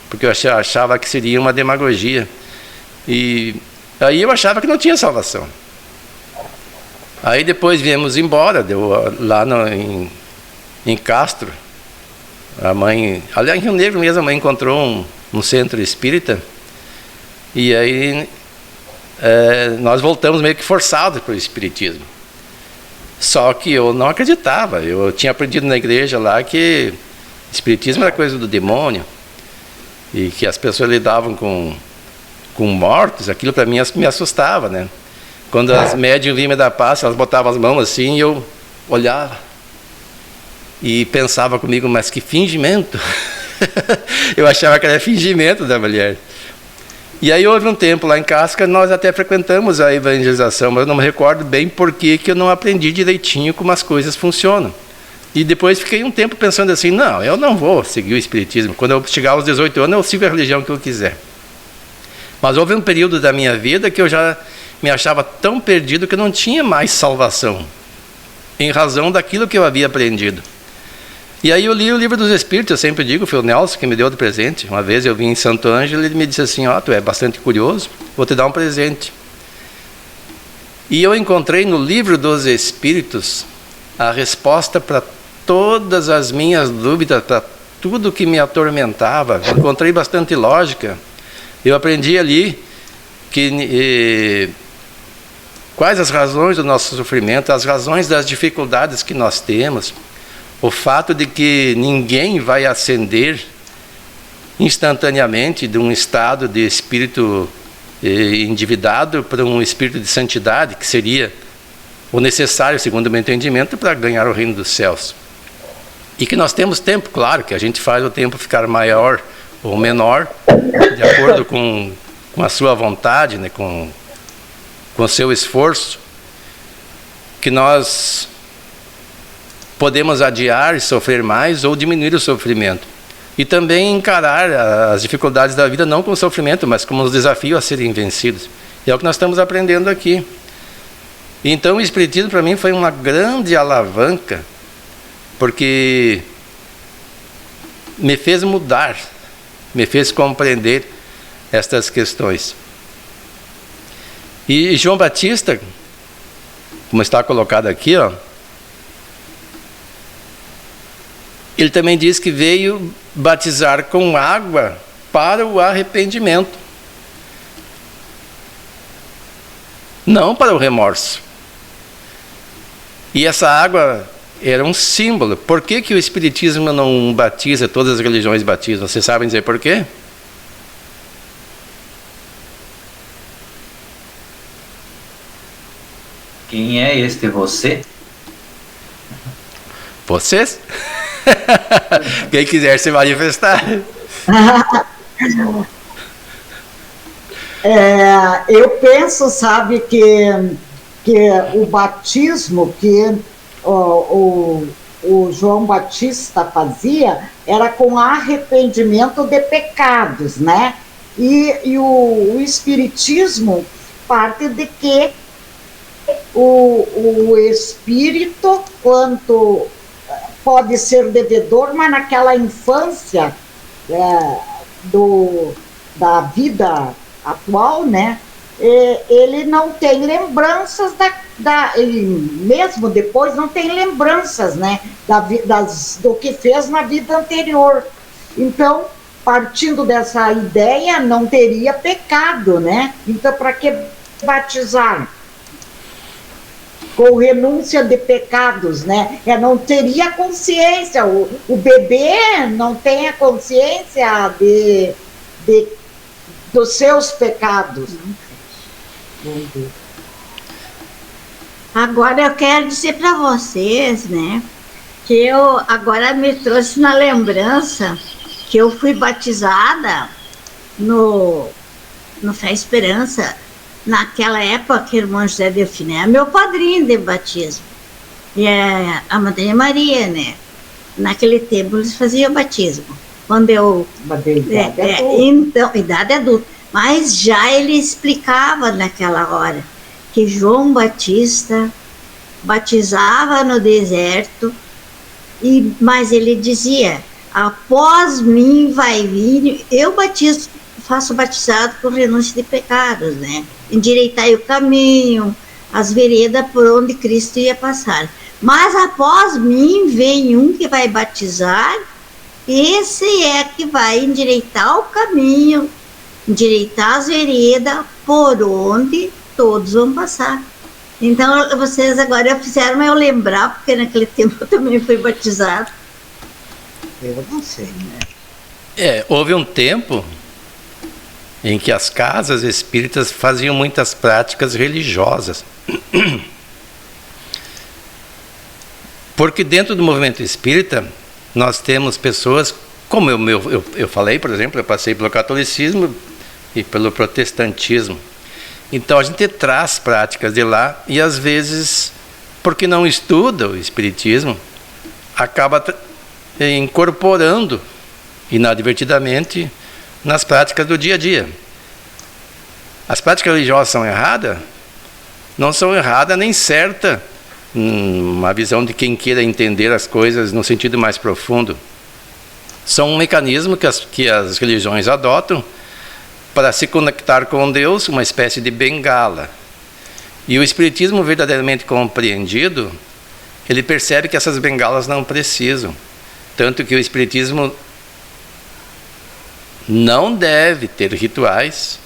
porque eu achava que seria uma demagogia. E aí eu achava que não tinha salvação. Aí depois viemos embora, lá em Castro, a mãe, aliás, em Rio Negro mesmo, a mãe encontrou um centro espírita, e aí nós voltamos meio que forçados para o espiritismo. Só que eu não acreditava, eu tinha aprendido na igreja lá que espiritismo era coisa do demônio, e que as pessoas lidavam com mortos, aquilo para mim me assustava, né? Quando as médium vinham me dar passe, elas botavam as mãos assim e eu olhava e pensava comigo, mas que fingimento. Eu achava que era fingimento da mulher. E aí houve um tempo lá em Casca, nós até frequentamos a evangelização, mas eu não me recordo bem porque que eu não aprendi direitinho como as coisas funcionam. E depois fiquei um tempo pensando assim, não, eu não vou seguir o espiritismo. Quando eu chegar aos 18 anos, eu sigo a religião que eu quiser. Mas houve um período da minha vida que eu já me achava tão perdido que eu não tinha mais salvação, em razão daquilo que eu havia aprendido. E aí eu li o Livro dos Espíritos, eu sempre digo, foi o Nelson que me deu de presente. Uma vez eu vim em Santo Ângelo e ele me disse assim, tu é bastante curioso, vou te dar um presente. E eu encontrei no Livro dos Espíritos a resposta para todas as minhas dúvidas, para tudo que me atormentava. Eu encontrei bastante lógica. Eu aprendi ali quais as razões do nosso sofrimento, as razões das dificuldades que nós temos, o fato de que ninguém vai ascender instantaneamente de um estado de espírito endividado para um espírito de santidade, que seria o necessário, segundo o meu entendimento, para ganhar o reino dos céus. E que nós temos tempo, claro, que a gente faz o tempo ficar maior ou menor, de acordo com a sua vontade, né, com o seu esforço, que nós podemos adiar e sofrer mais ou diminuir o sofrimento. E também encarar as dificuldades da vida não como sofrimento, mas como um desafio a serem vencidos. E é o que nós estamos aprendendo aqui. Então o Espiritismo para mim foi uma grande alavanca, porque me fez mudar, me fez compreender estas questões. E João Batista, como está colocado aqui, ele também diz que veio batizar com água para o arrependimento, não para o remorso. E essa água era um símbolo. Por que o Espiritismo não batiza, todas as religiões batizam? Vocês sabem dizer por quê? Quem é este você? Vocês? Quem quiser se manifestar. Eu penso, sabe, que o batismo que o João Batista fazia era com arrependimento de pecados, né? E o Espiritismo parte de que o espírito, quanto pode ser devedor, mas naquela infância da vida atual, né, ele não tem lembranças e mesmo depois não tem lembranças, né, do que fez na vida anterior. Então, partindo dessa ideia, não teria pecado, né? Então, para que batizar? Com renúncia de pecados, né? Não teria consciência, o bebê não tem a consciência dos seus pecados. Agora eu quero dizer para vocês, né, que eu agora me trouxe na lembrança que eu fui batizada no Fé e Esperança, naquela época que o irmão José Delfiné é meu padrinho de batismo, e a Madrinha Maria, né? Naquele tempo eles faziam batismo. Quando eu... Então, idade adulta. Mas já ele explicava naquela hora que João Batista batizava no deserto, mas ele dizia, após mim vai vir, eu faço batizado por renúncia de pecados, né? Endireitai o caminho, as veredas por onde Cristo ia passar. Mas após mim vem um que vai batizar, esse é que vai endireitar o caminho, endireitar as veredas por onde todos vão passar. Então, vocês agora fizeram eu lembrar, porque naquele tempo eu também fui batizado. Eu não sei, né? Houve um tempo em que as casas espíritas faziam muitas práticas religiosas. Porque dentro do movimento espírita, nós temos pessoas, como eu falei, por exemplo, eu passei pelo catolicismo e pelo protestantismo. Então a gente traz práticas de lá e às vezes, porque não estuda o espiritismo, acaba incorporando inadvertidamente nas práticas do dia a dia. As práticas religiosas são erradas? Não são erradas nem certas, uma visão de quem queira entender as coisas no sentido mais profundo. São um mecanismo que as religiões adotam para se conectar com Deus, uma espécie de bengala. E o espiritismo verdadeiramente compreendido, ele percebe que essas bengalas não precisam. Tanto que o espiritismo não deve ter rituais,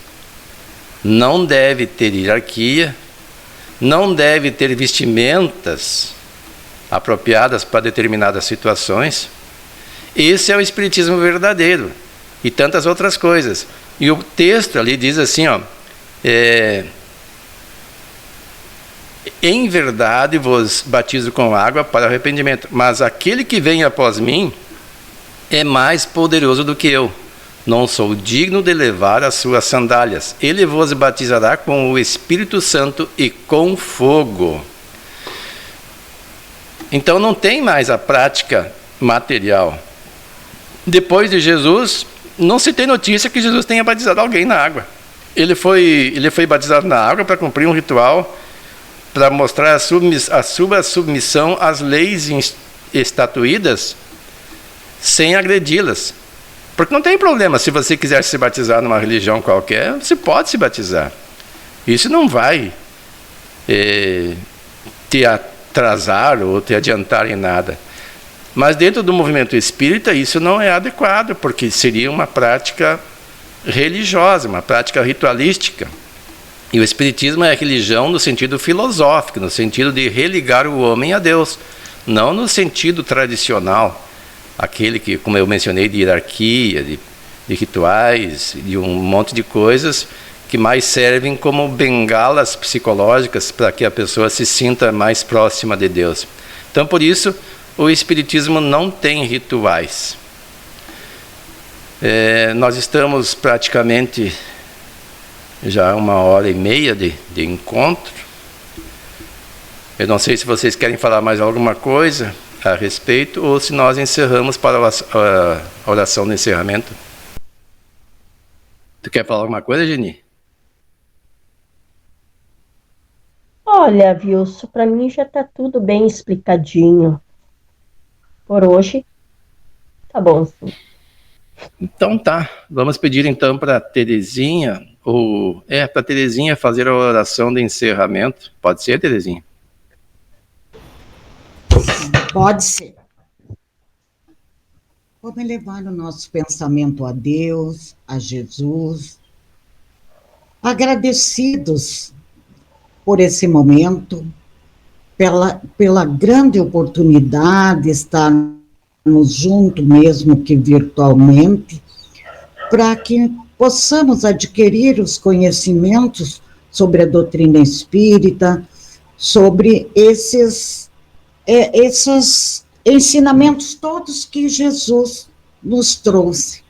não deve ter hierarquia, não deve ter vestimentas apropriadas para determinadas situações. Esse é o espiritismo verdadeiro e tantas outras coisas. E o texto ali diz assim, em verdade vos batizo com água para arrependimento, mas aquele que vem após mim é mais poderoso do que eu. Não sou digno de levar as suas sandálias. Ele vos batizará com o Espírito Santo e com fogo. Então não tem mais a prática material. Depois de Jesus, não se tem notícia que Jesus tenha batizado alguém na água. Ele foi batizado na água para cumprir um ritual, para mostrar a sua submissão às leis estatuídas, sem agredi-las. Porque não tem problema, se você quiser se batizar numa religião qualquer, você pode se batizar. Isso não vai te atrasar ou te adiantar em nada. Mas dentro do movimento espírita isso não é adequado, porque seria uma prática religiosa, uma prática ritualística. E o espiritismo é a religião no sentido filosófico, no sentido de religar o homem a Deus, não no sentido tradicional, aquele que, como eu mencionei, de hierarquia, de rituais, de um monte de coisas que mais servem como bengalas psicológicas para que a pessoa se sinta mais próxima de Deus. Então, por isso, o espiritismo não tem rituais. Nós estamos praticamente já 1h30 de encontro. Eu não sei se vocês querem falar mais alguma coisa a respeito ou se nós encerramos para a oração do encerramento. Tu quer falar alguma coisa, Geni? Olha, Wilson, para mim já está tudo bem explicadinho. Por hoje, tá bom, sim. Então tá, vamos pedir então para Terezinha Para Terezinha fazer a oração de encerramento. Pode ser, Terezinha? Pode ser. Vamos levar o nosso pensamento a Deus, a Jesus, agradecidos por esse momento, pela grande oportunidade de estarmos juntos, mesmo que virtualmente, para que possamos adquirir os conhecimentos sobre a doutrina espírita, sobre esses ensinamentos todos que Jesus nos trouxe.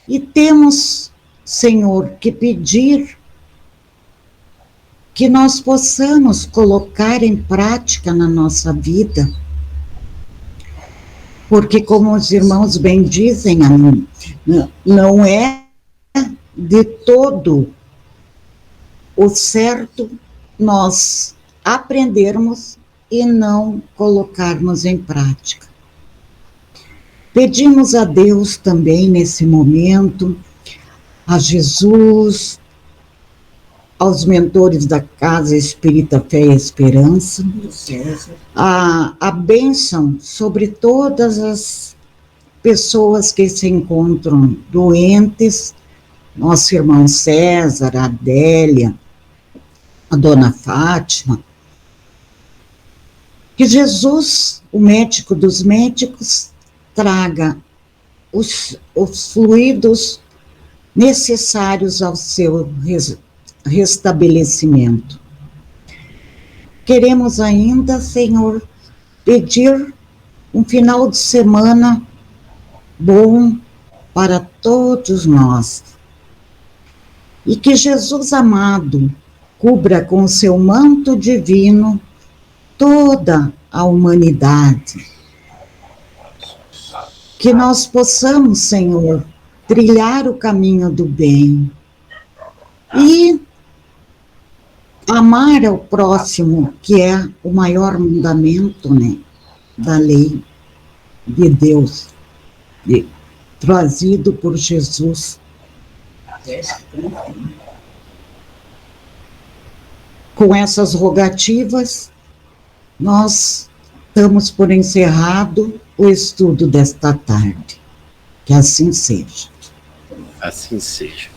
E temos, Senhor, que pedir que nós possamos colocar em prática na nossa vida, porque, como os irmãos bem dizem a mim, não é de todo o certo nós aprendermos e não colocarmos em prática. Pedimos a Deus também nesse momento, a Jesus, aos mentores da Casa Espírita Fé e Esperança, a bênção sobre todas as pessoas que se encontram doentes, nosso irmão César, a Adélia, a dona Fátima, que Jesus, o médico dos médicos, traga os fluidos necessários ao seu restabelecimento. Queremos ainda, Senhor, pedir um final de semana bom para todos nós. E que Jesus amado cubra com o seu manto divino toda a humanidade. Que nós possamos, Senhor, trilhar o caminho do bem e amar ao próximo, que é o maior mandamento, né, da lei de Deus, trazido por Jesus. Com essas rogativas, nós damos por encerrado o estudo desta tarde. Que assim seja. Assim seja.